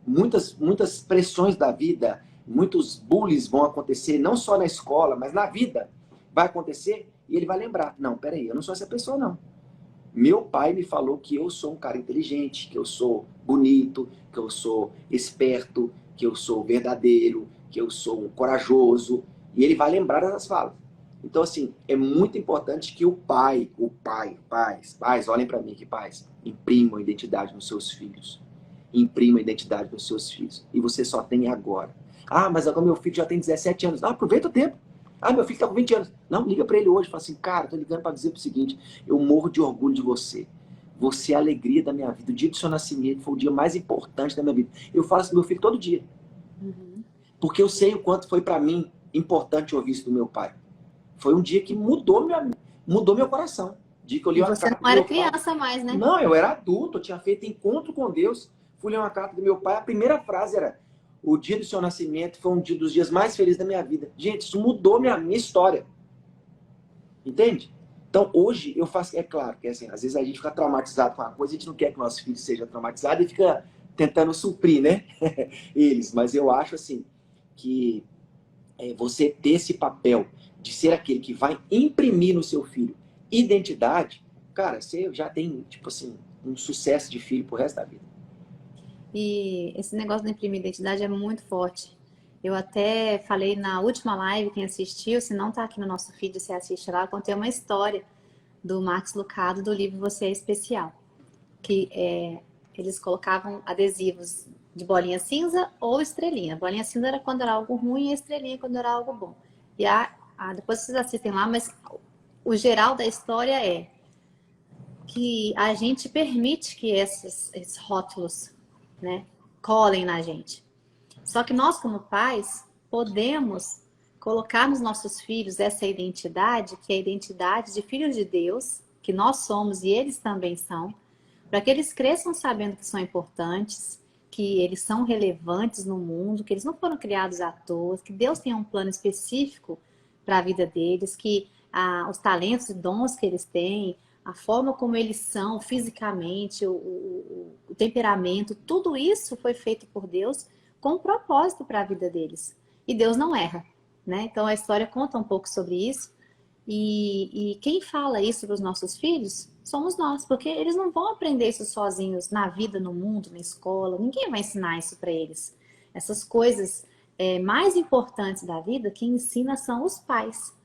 muitas pressões da vida, muitos bullies vão acontecer, não só na escola, mas na vida vai acontecer, e ele vai lembrar, não, peraí, eu não sou essa pessoa não. Meu pai me falou que eu sou um cara inteligente, que eu sou bonito, que eu sou esperto, que eu sou verdadeiro, que eu sou um corajoso, e ele vai lembrar dessas falas. Então, assim, é muito importante que pais, olhem para mim aqui, pais, imprimam a identidade nos seus filhos. Imprima a identidade nos seus filhos. E você só tem agora. Mas agora meu filho já tem 17 anos. Aproveita o tempo. Meu filho está com 20 anos. Não, liga para ele hoje. Fala assim, cara, tô ligando para dizer o seguinte, eu morro de orgulho de você. Você é a alegria da minha vida. O dia do seu nascimento foi o dia mais importante da minha vida. Eu falo isso do meu filho todo dia. Porque eu sei o quanto foi para mim importante ouvir isso do meu pai. Foi um dia que mudou meu coração. Dia que eu li uma Você carta não era criança mais, né? Não, eu era adulto, eu tinha feito encontro com Deus. Fui ler uma carta do meu pai, a primeira frase era: o dia do seu nascimento foi um dos dias mais felizes da minha vida. Gente, isso mudou minha história. Entende? Então, hoje, eu faço... É claro que, assim, às vezes a gente fica traumatizado com uma coisa, a gente não quer que nosso filho seja traumatizado e fica tentando suprir, né? Eles. Mas eu acho, assim, que você ter esse papel de ser aquele que vai imprimir no seu filho identidade, cara, você já tem, tipo assim, um sucesso de filho pro resto da vida. E esse negócio de imprimir identidade é muito forte. Eu até falei na última live, quem assistiu, se não está aqui no nosso feed, você assiste lá, eu contei uma história do Max Lucado, do livro Você é Especial. Que eles colocavam adesivos de bolinha cinza ou estrelinha. Bolinha cinza era quando era algo ruim e a estrelinha quando era algo bom. E depois vocês assistem lá, mas o geral da história é que a gente permite que esses rótulos, né, colem na gente. Só que nós, como pais, podemos colocar nos nossos filhos essa identidade, que é a identidade de filhos de Deus, que nós somos e eles também são, para que eles cresçam sabendo que são importantes, que eles são relevantes no mundo, que eles não foram criados à toa, que Deus tem um plano específico para a vida deles, que os talentos e dons que eles têm, a forma como eles são fisicamente, o temperamento, tudo isso foi feito por Deus com um propósito para a vida deles. E Deus não erra, né? Então a história conta um pouco sobre isso. E quem fala isso para os nossos filhos somos nós, porque eles não vão aprender isso sozinhos na vida, no mundo, na escola. Ninguém vai ensinar isso para eles. Essas coisas mais importantes da vida, quem ensina são os pais.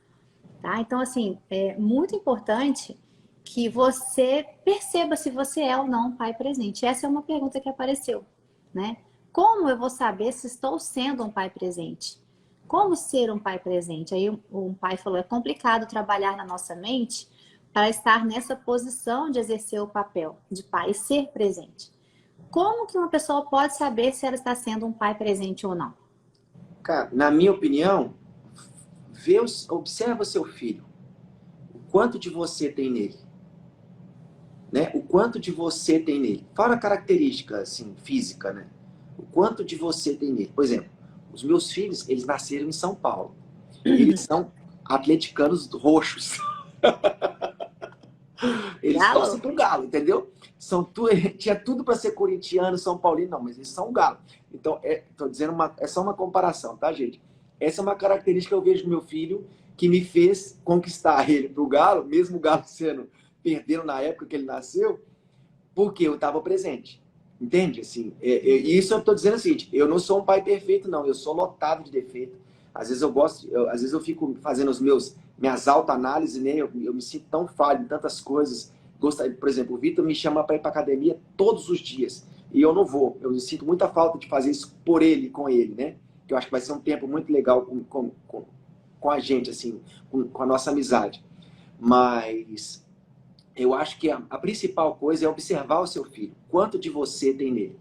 Tá? Então, assim, é muito importante que você perceba se você é ou não um pai presente. Essa é uma pergunta que apareceu, né? Como eu vou saber se estou sendo um pai presente? Como ser um pai presente? Aí um pai falou, é complicado trabalhar na nossa mente para estar nessa posição de exercer o papel de pai e ser presente. Como que uma pessoa pode saber se ela está sendo um pai presente ou não? Cara, na minha opinião, observa o seu filho. O quanto de você tem nele. Né? O quanto de você tem nele. Fora a característica assim, física, né? O quanto de você tem nele. Por exemplo, os meus filhos, eles nasceram em São Paulo. Eles são atleticanos roxos. Eles torcem pro Galo, entendeu? Tinha tudo para ser corintiano, São Paulino, não, mas eles são um Galo. Então, tô dizendo é só uma comparação, tá, gente? Essa é uma característica que eu vejo no meu filho que me fez conquistar ele pro Galo, mesmo o Galo perdendo na época que ele nasceu, porque eu estava presente. Entende? Assim, isso eu tô dizendo assim, eu não sou um pai perfeito, não. Eu sou lotado de defeito. Às vezes às vezes eu fico fazendo minhas autoanálises, né? Eu me sinto tão falho em tantas coisas. Por exemplo, o Vitor me chama para ir para academia todos os dias e eu não vou. Eu sinto muita falta de fazer isso por ele, com ele, né? Que eu acho que vai ser um tempo muito legal com a gente, assim, com a nossa amizade. Mas eu acho que a principal coisa é observar o seu filho. Quanto de você tem nele?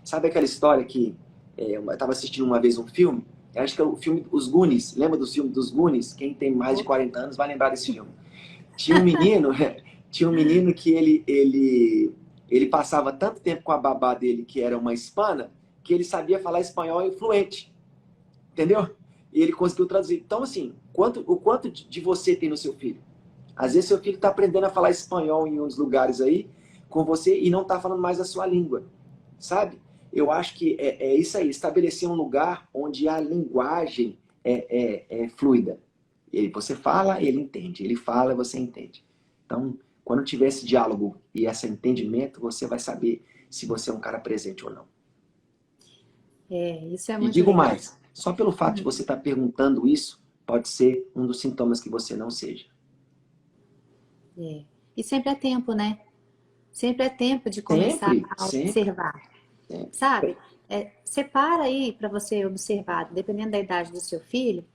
Sabe aquela história que eu estava assistindo uma vez um filme? Eu acho que é o filme Os Goonies. Lembra do filme dos Goonies? Quem tem mais de 40 anos vai lembrar desse filme. Tinha um menino, que ele passava tanto tempo com a babá dele, que era uma hispana, que ele sabia falar espanhol fluente. Entendeu? E ele conseguiu traduzir. Então, assim, o quanto de você tem no seu filho? Às vezes seu filho está aprendendo a falar espanhol em uns lugares aí com você e não está falando mais a sua língua, sabe? Eu acho que é isso aí, estabelecer um lugar onde a linguagem é fluida. Você fala, ele entende. Ele fala, você entende. Então, quando tiver esse diálogo e esse entendimento, você vai saber se você é um cara presente ou não. Isso é E muito digo legal. mais, só pelo fato de você estar perguntando isso, pode ser um dos sintomas que você não seja. E sempre é tempo, né? Sempre é tempo de começar a observar. Sempre. Sabe? Separa aí para você observar, dependendo da idade do seu filho,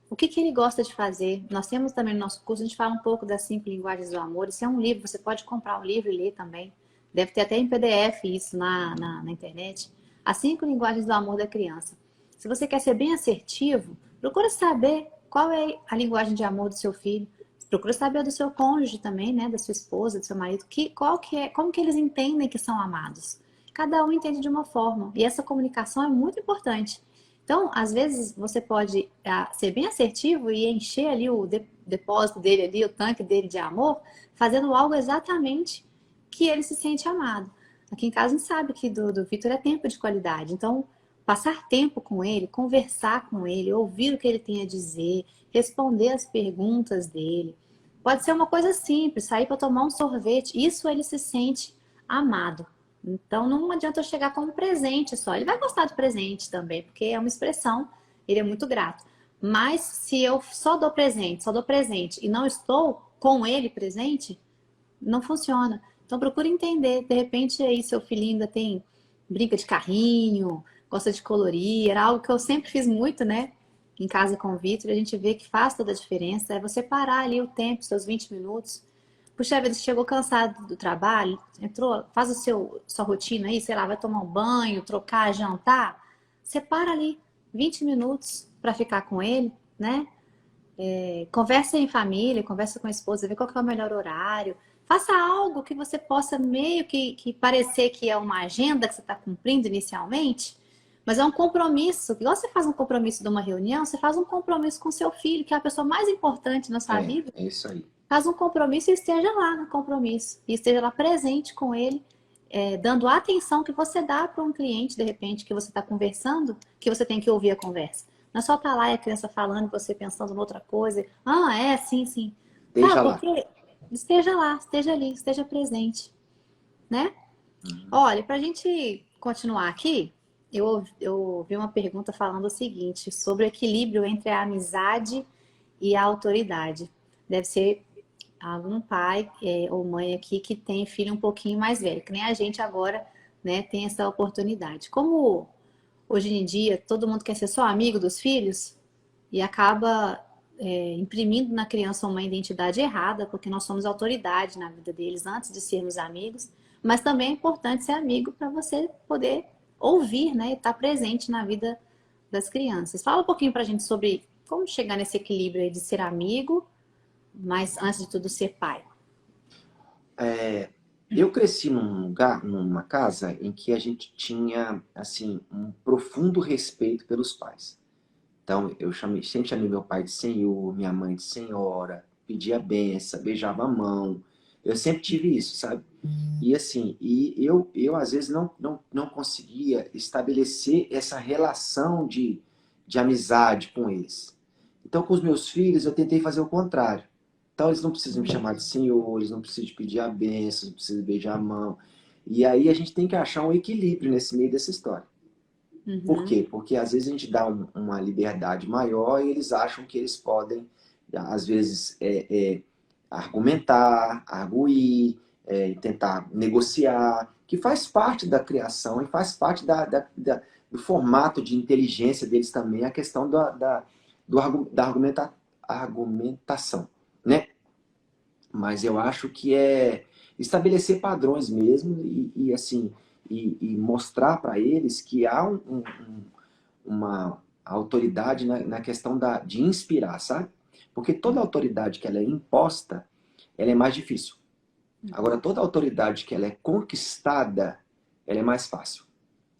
o que ele gosta de fazer. Nós temos também no nosso curso, a gente fala um pouco das 5 linguagens do amor. Isso é um livro, você pode comprar um livro e ler também. Deve ter até em PDF isso na internet. As 5 linguagens do amor da criança. Se você quer ser bem assertivo, procura saber qual é a linguagem de amor do seu filho. Procura saber do seu cônjuge também, né? Da sua esposa, do seu marido. Como que eles entendem que são amados? Cada um entende de uma forma. E essa comunicação é muito importante. Então, às vezes, você pode ser bem assertivo e encher ali o depósito dele, ali, o tanque dele de amor, fazendo algo exatamente que ele se sente amado. Aqui em casa a gente sabe que do Vitor é tempo de qualidade. Então, passar tempo com ele, conversar com ele, ouvir o que ele tem a dizer, responder as perguntas dele. Pode ser uma coisa simples, sair para tomar um sorvete. Isso ele se sente amado, Então não adianta eu chegar como presente só. Ele vai gostar de presente também, porque é uma expressão, ele é muito grato. Mas se eu só dou presente e não estou com ele presente, não funciona. Então procure entender. De repente aí seu filhinho ainda tem brinca de carrinho, gosta de colorir, era algo que eu sempre fiz muito, né? Em casa com o Vitor, a gente vê que faz toda a diferença. É você parar ali o tempo, seus 20 minutos. Puxa vida, você chegou cansado do trabalho, entrou, faz sua rotina aí, sei lá, vai tomar um banho, trocar, jantar. Você para ali 20 minutos para ficar com ele, né? Conversa em família, conversa com a esposa, vê qual que é o melhor horário. Faça algo que você possa meio que parecer que é uma agenda que você está cumprindo inicialmente, mas é um compromisso. Igual você faz um compromisso de uma reunião, você faz um compromisso com seu filho, que é a pessoa mais importante na sua vida. É isso aí. Faz um compromisso e esteja lá no compromisso. E esteja lá presente com ele, dando a atenção que você dá para um cliente, de repente, que você está conversando, que você tem que ouvir a conversa. Não é só estar lá e a criança falando e você pensando em outra coisa. Ah, sim, sim. Deixa lá. Porque esteja lá, esteja ali, esteja presente, né? Uhum. Olha, para a gente continuar aqui, eu ouvi uma pergunta falando o seguinte, sobre o equilíbrio entre a amizade e a autoridade. Deve ser algum pai ou mãe aqui que tem filho um pouquinho mais velho, que nem a gente agora, né, tem essa oportunidade. Como hoje em dia todo mundo quer ser só amigo dos filhos e acaba imprimindo na criança uma identidade errada, porque nós somos autoridade na vida deles antes de sermos amigos, mas também é importante ser amigo para você poder ouvir, né, e estar presente na vida das crianças. Fala um pouquinho para a gente sobre como chegar nesse equilíbrio aí de ser amigo, mas antes de tudo ser pai. Eu cresci num lugar, numa casa em que a gente tinha assim um profundo respeito pelos pais. Então sempre chamei meu pai de senhor, minha mãe de senhora, pedia benção, beijava a mão. Eu sempre tive isso, sabe? E assim, eu às vezes não conseguia estabelecer essa relação de amizade com eles. Então, com os meus filhos, eu tentei fazer o contrário. Então, eles não precisam me chamar de senhor, eles não precisam de pedir a benção, não precisam beijar a mão. E aí a gente tem que achar um equilíbrio nesse meio dessa história. Por Uhum. quê? Porque às vezes a gente dá uma liberdade maior e eles acham que eles podem, às vezes, argumentar, arguir, tentar negociar, que faz parte da criação e faz parte do formato de inteligência deles também, a questão da argumentação, né? Mas eu acho que é estabelecer padrões mesmo e assim, e mostrar para eles que há uma autoridade na questão de inspirar, sabe? Porque toda autoridade que ela é imposta, ela é mais difícil. Agora, toda autoridade que ela é conquistada, ela é mais fácil.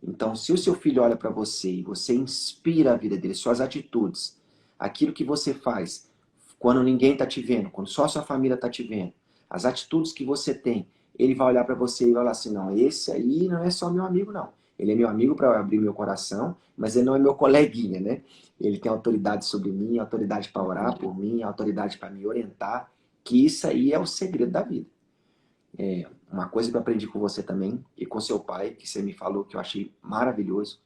Então, se o seu filho olha para você e você inspira a vida dele, suas atitudes, aquilo que você faz quando ninguém está te vendo, quando só a sua família está te vendo, as atitudes que você tem, ele vai olhar para você e vai falar assim, não, esse aí não é só meu amigo, não. Ele é meu amigo para abrir meu coração, mas ele não é meu coleguinha, né? Ele tem autoridade sobre mim, autoridade para orar por mim, autoridade para me orientar, que isso aí é o segredo da vida. Uma coisa que eu aprendi com você também, e com seu pai, que você me falou, que eu achei maravilhoso,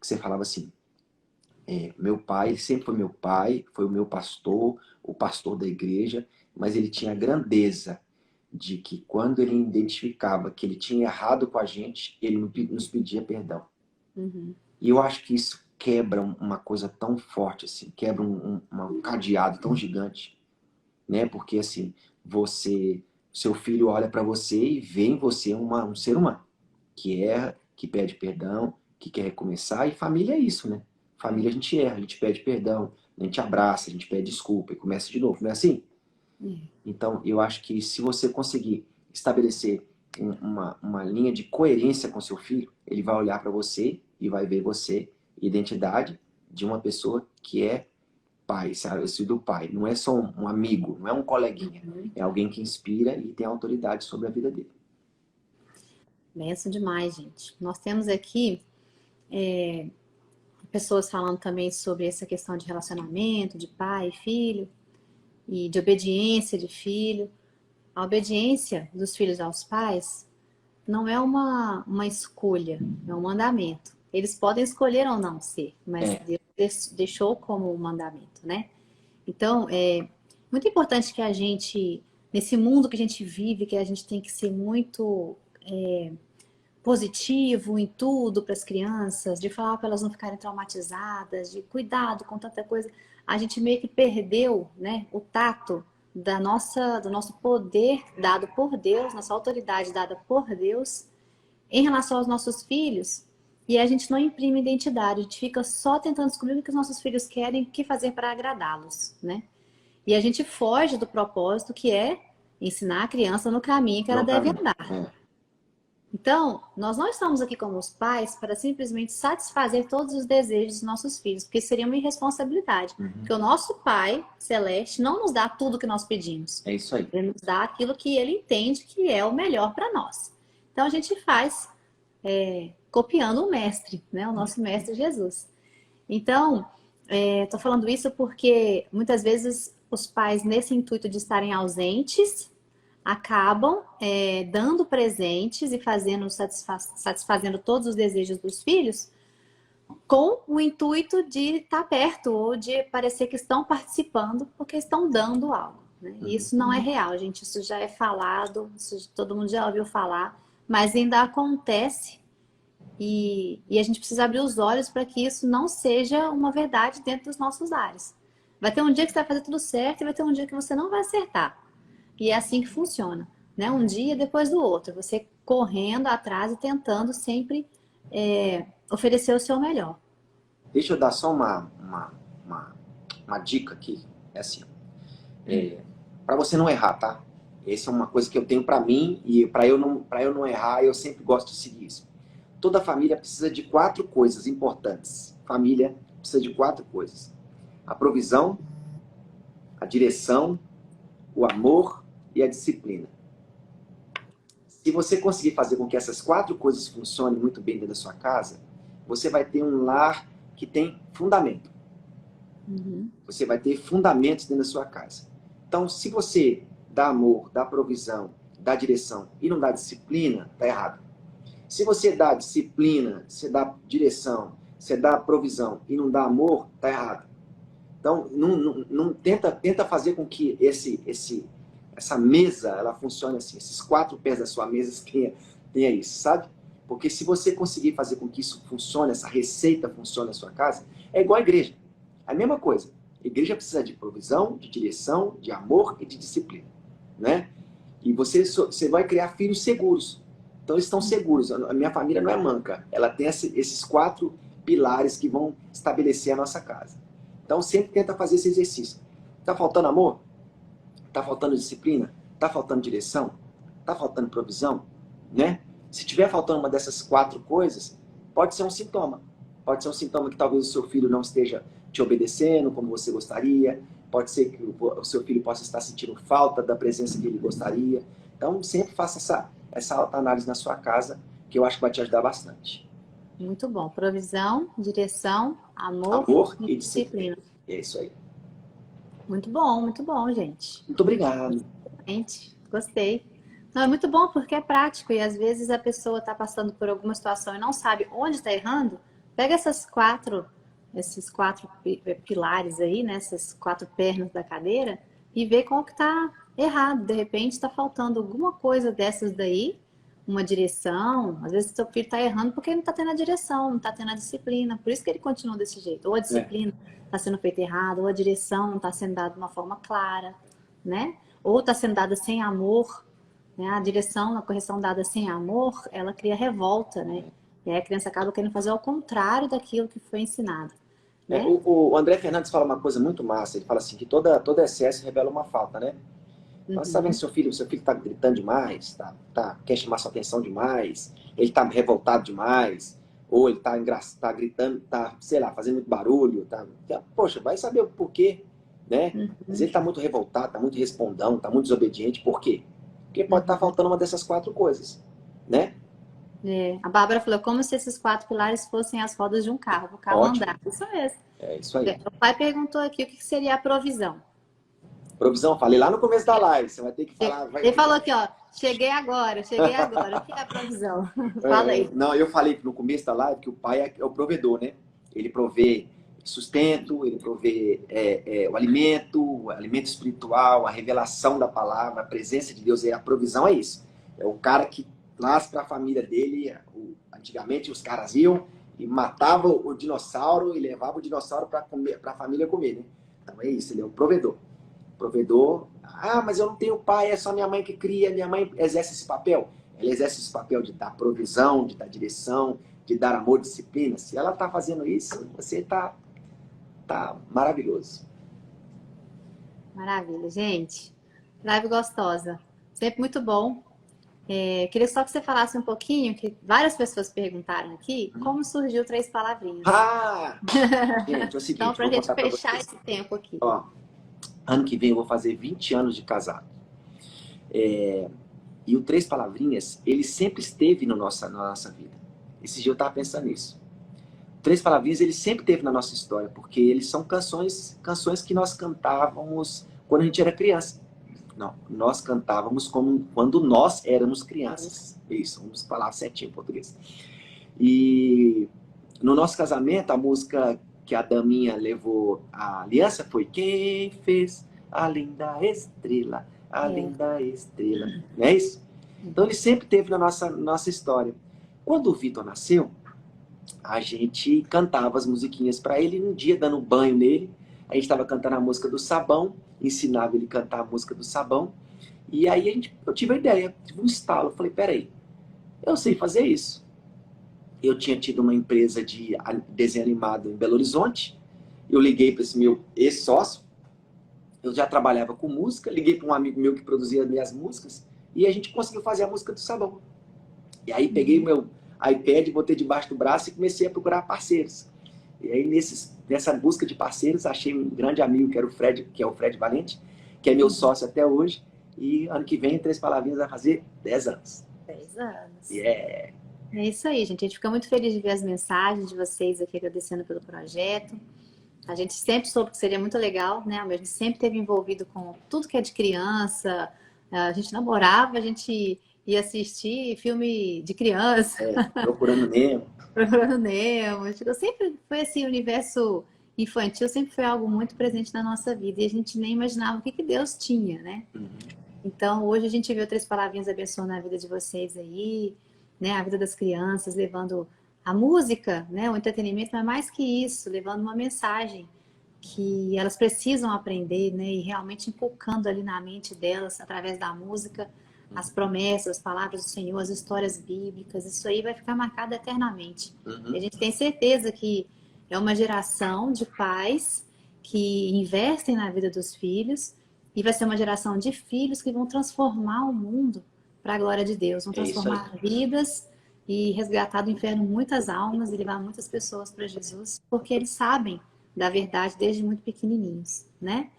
que você falava assim, meu pai sempre foi meu pai, foi o pastor da igreja, mas ele tinha a grandeza de que quando ele identificava que ele tinha errado com a gente, ele nos pedia perdão. Uhum. E eu acho que isso quebra uma coisa tão forte, assim, quebra um cadeado tão gigante, né? Porque assim, seu filho olha para você e vê em você um ser humano que erra, que pede perdão, que quer recomeçar, e família é isso, né? Família a gente erra, a gente pede perdão, a gente abraça, a gente pede desculpa e começa de novo, não é assim? Então, eu acho que se você conseguir estabelecer uma linha de coerência com seu filho, ele vai olhar para você e vai ver você, identidade de uma pessoa que é pai, sabe? Eu sou do pai. Não é só um amigo, não é um coleguinha. É alguém que inspira e tem autoridade sobre a vida dele. Benção demais, gente. Nós temos aqui pessoas falando também sobre essa questão de relacionamento, de pai e filho, e de obediência de filho. A obediência dos filhos aos pais não é uma escolha, é um mandamento. Eles podem escolher ou não ser, mas Deus deixou como um mandamento, né? Então, é muito importante que a gente, nesse mundo que a gente vive, que a gente tem que ser muito positivo em tudo para as crianças, de falar para elas não ficarem traumatizadas, de cuidado com tanta coisa, a gente meio que perdeu, né, o tato do nosso poder dado por Deus, nossa autoridade dada por Deus em relação aos nossos filhos, e a gente não imprime identidade, a gente fica só tentando descobrir o que os nossos filhos querem, o que fazer para agradá-los, né? E a gente foge do propósito que é ensinar a criança no caminho que ela deve andar. Então, nós não estamos aqui como os pais para simplesmente satisfazer todos os desejos dos nossos filhos, porque seria uma irresponsabilidade. Porque o nosso Pai Celeste não nos dá tudo que nós pedimos. É isso aí. Ele nos dá aquilo que ele entende que é o melhor para nós. Então, a gente faz copiando o Mestre, né? O nosso Mestre Jesus. Então, estou falando isso porque muitas vezes os pais, nesse intuito de estarem ausentes, acabam dando presentes e satisfazendo todos os desejos dos filhos com o intuito de estar perto ou de parecer que estão participando porque estão dando algo, né? E isso não é real, gente. Isso já é falado, todo mundo já ouviu falar, mas ainda acontece e a gente precisa abrir os olhos para que isso não seja uma verdade dentro dos nossos lares. Vai ter um dia que você vai fazer tudo certo e vai ter um dia que você não vai acertar. E é assim que funciona, né? Um dia depois do outro, você correndo atrás e tentando sempre oferecer o seu melhor. Deixa eu dar só uma dica aqui. É assim, para você não errar, tá? Essa é uma coisa que eu tenho para mim e para eu não errar, eu sempre gosto de seguir isso. Toda família precisa de 4 coisas importantes. Família precisa de 4 coisas: a provisão, a direção, o amor e a disciplina. Se você conseguir fazer com que essas 4 coisas funcionem muito bem dentro da sua casa, você vai ter um lar que tem fundamento. Você vai ter fundamentos dentro da sua casa. Então, se você dá amor, dá provisão, dá direção e não dá disciplina, tá errado. Se você dá disciplina, você dá direção, você dá provisão e não dá amor, tá errado. Então, não tenta fazer com que essa mesa, ela funcione assim, esses 4 pés da sua mesa tenha isso, sabe? Porque se você conseguir fazer com que isso funcione, essa receita funcione na sua casa, é igual a igreja. A mesma coisa. A igreja precisa de provisão, de direção, de amor e de disciplina, né? E você vai criar filhos seguros. Então, eles estão seguros. A minha família não é manca. Ela tem esses 4 pilares que vão estabelecer a nossa casa. Então, sempre tenta fazer esse exercício. Tá faltando amor? Tá faltando disciplina? Tá faltando direção? Tá faltando provisão? Né? Se tiver faltando uma dessas 4 coisas, pode ser um sintoma. Pode ser um sintoma que talvez o seu filho não esteja te obedecendo como você gostaria. Pode ser que o seu filho possa estar sentindo falta da presença que ele gostaria. Então, sempre faça essa autoanálise na sua casa, que eu acho que vai te ajudar bastante. Muito bom. Provisão, direção, amor e disciplina. É isso aí. Muito bom, gente. Muito obrigado. Gente, gostei. Não, é muito bom porque é prático e às vezes a pessoa está passando por alguma situação e não sabe onde está errando. Pega esses 4 pilares aí, né? Essas 4 pernas da cadeira e vê qual que está errado. De repente está faltando alguma coisa dessas daí, uma direção. Às vezes seu filho está errando porque ele não está tendo a direção, não está tendo a disciplina. Por isso que ele continua desse jeito. Ou a disciplina está sendo feita errada, ou a direção não está sendo dada de uma forma clara, né? Ou está sendo dada sem amor, né? A direção, a correção dada sem amor, ela cria revolta, né? E aí a criança acaba querendo fazer ao contrário daquilo que foi ensinado. Né? O André Fernandes fala uma coisa muito massa. Ele fala assim que todo excesso revela uma falta, né? Então, você está vendo seu filho está gritando demais, quer chamar sua atenção demais, ele está revoltado demais, ou ele está gritando, sei lá, fazendo muito barulho, poxa, vai saber o porquê, né? Mas ele está muito revoltado, está muito respondão, está muito desobediente, por quê? Porque pode estar faltando uma dessas 4 coisas, né? A Bárbara falou, como se esses 4 pilares fossem as rodas de um carro, o carro andar. Isso mesmo. É isso aí. O pai perguntou aqui o que seria a provisão. Provisão, falei lá no começo da live, você vai ter que falar. Ele falou aqui, ó, cheguei agora, cheguei agora. O que é a provisão? Fala aí. Não, eu falei no começo da live que o pai é o provedor, né? Ele provê sustento, ele provê o alimento espiritual, a revelação da palavra, a presença de Deus. A provisão é isso. É o cara que traz para a família dele. Antigamente os caras iam e matavam o dinossauro e levavam o dinossauro para a família comer, né? Então é isso, ele é o provedor. Provedor. Ah, mas eu não tenho pai, é só minha mãe que cria, minha mãe exerce esse papel. Ela exerce esse papel de dar provisão, de dar direção, de dar amor, disciplina. Se ela está fazendo isso, você está maravilhoso. Maravilha, gente. Live gostosa. Sempre muito bom. Queria só que você falasse um pouquinho, que várias pessoas perguntaram aqui, como surgiu Três Palavrinhas. Gente, é o seguinte, então, para a gente fechar esse tempo aqui. Ó, ano que vem eu vou fazer 20 anos de casado. E o Três Palavrinhas, ele sempre esteve na nossa vida. Esse dia eu estava pensando nisso. Três Palavrinhas, ele sempre esteve na nossa história, porque eles são canções que nós cantávamos quando a gente era criança. Não, nós cantávamos quando nós éramos crianças. Isso, vamos falar certinho em português. E no nosso casamento, a música que a daminha levou a aliança foi Quem fez a linda estrela, a linda estrela. Não é isso? Então ele sempre teve na nossa história. Quando o Vitor nasceu, a gente cantava as musiquinhas para ele. Um dia, dando banho nele, a gente estava cantando a música do sabão, ensinava ele a cantar a música do sabão. E aí eu tive a ideia, tive um estalo. Eu falei, peraí, eu sei fazer isso. Eu tinha tido uma empresa de desenho animado em Belo Horizonte. Eu liguei para esse meu ex-sócio. Eu já trabalhava com música. Liguei para um amigo meu que produzia minhas músicas. E a gente conseguiu fazer a música do sabão. E aí peguei o meu iPad, botei debaixo do braço e comecei a procurar parceiros. E aí nessa busca de parceiros, achei um grande amigo que é o Fred Valente, que é meu sócio até hoje. E ano que vem, Três Palavrinhas vai fazer 10 anos. 10 anos. É isso aí, gente. A gente fica muito feliz de ver as mensagens de vocês aqui, agradecendo pelo projeto. A gente sempre soube que seria muito legal, né? A gente sempre esteve envolvido com tudo que é de criança. A gente namorava, a gente ia assistir filme de criança. Procurando Nemo. Procurando Nemo. Sempre foi assim, o universo infantil sempre foi algo muito presente na nossa vida. E a gente nem imaginava o que Deus tinha, né? Uhum. Então, hoje a gente viu Três Palavrinhas abençoando a vida de vocês aí, né? A vida das crianças, levando a música, né? O entretenimento, mas mais que isso, levando uma mensagem que elas precisam aprender, né? E realmente inculcando ali na mente delas, através da música, as promessas, as palavras do Senhor, as histórias bíblicas. Isso aí vai ficar marcado eternamente. Uhum. E a gente tem certeza que é uma geração de pais que investem na vida dos filhos e vai ser uma geração de filhos que vão transformar o mundo para a glória de Deus, vão transformar vidas e resgatar do inferno muitas almas e levar muitas pessoas para Jesus, porque eles sabem da verdade desde muito pequenininhos, né?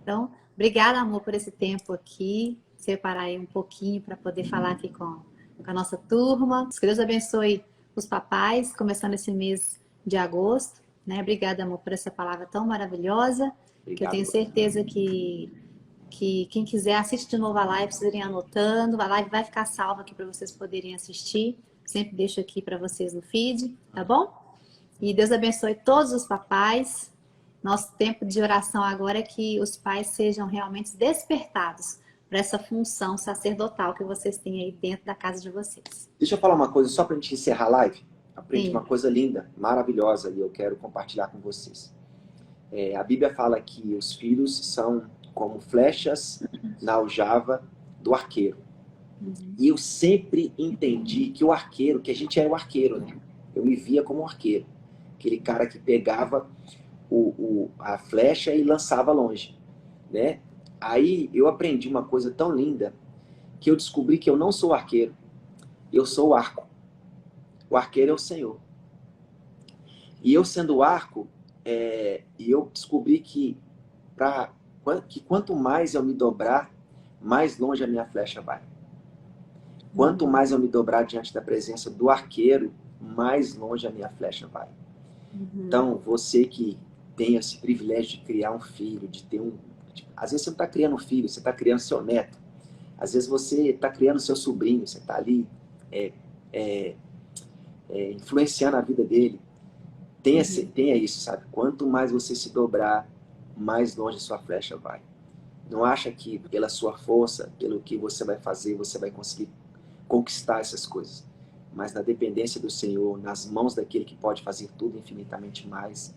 Então, obrigada, amor, por esse tempo aqui, separar aí um pouquinho para poder falar aqui com a nossa turma. Que Deus abençoe os papais, começando esse mês de agosto, né? Obrigada, amor, por essa palavra tão maravilhosa, que eu tenho certeza que quem quiser assiste de novo a live, vocês irem anotando, a live vai ficar salva aqui para vocês poderem assistir, sempre deixo aqui para vocês no feed, tá bom? E Deus abençoe todos os papais. Nosso tempo de oração agora é que os pais sejam realmente despertados para essa função sacerdotal que vocês têm aí dentro da casa de vocês. Deixa eu falar uma coisa, só para a gente encerrar a live. Aprendi uma coisa linda, maravilhosa, e eu quero compartilhar com vocês. A Bíblia fala que os filhos são como flechas na aljava do arqueiro. E eu sempre entendi que o arqueiro, que a gente era o arqueiro, né? Eu me via como um arqueiro. Aquele cara que pegava a flecha e lançava longe, né? Aí eu aprendi uma coisa tão linda que eu descobri que eu não sou o arqueiro, eu sou o arco. O arqueiro é o Senhor. E eu sendo o arco, eu descobri que quanto mais eu me dobrar, mais longe a minha flecha vai. Quanto mais eu me dobrar diante da presença do arqueiro, mais longe a minha flecha vai. Então, você que tem esse privilégio de criar um filho, de ter às vezes você não está criando um filho, você está criando seu neto. Às vezes você está criando seu sobrinho, você está ali influenciando a vida dele. Tenha isso, sabe? Quanto mais você se dobrar, mais longe sua flecha vai. Não acha que pela sua força, pelo que você vai fazer, você vai conseguir conquistar essas coisas. Mas na dependência do Senhor, nas mãos daquele que pode fazer tudo infinitamente mais,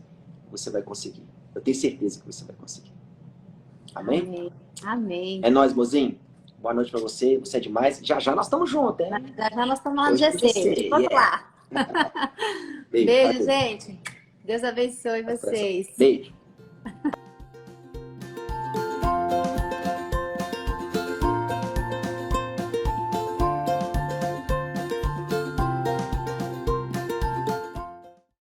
você vai conseguir. Eu tenho certeza que você vai conseguir. Amém? Amém. Amém. É nóis, mozinho. Boa noite pra você. Você é demais. Já já nós estamos juntos, hein? Já já nós estamos lá no Hoje é GC. Vamos lá. Beijo, Beijo, valeu. gente. Deus abençoe vocês. Beijo.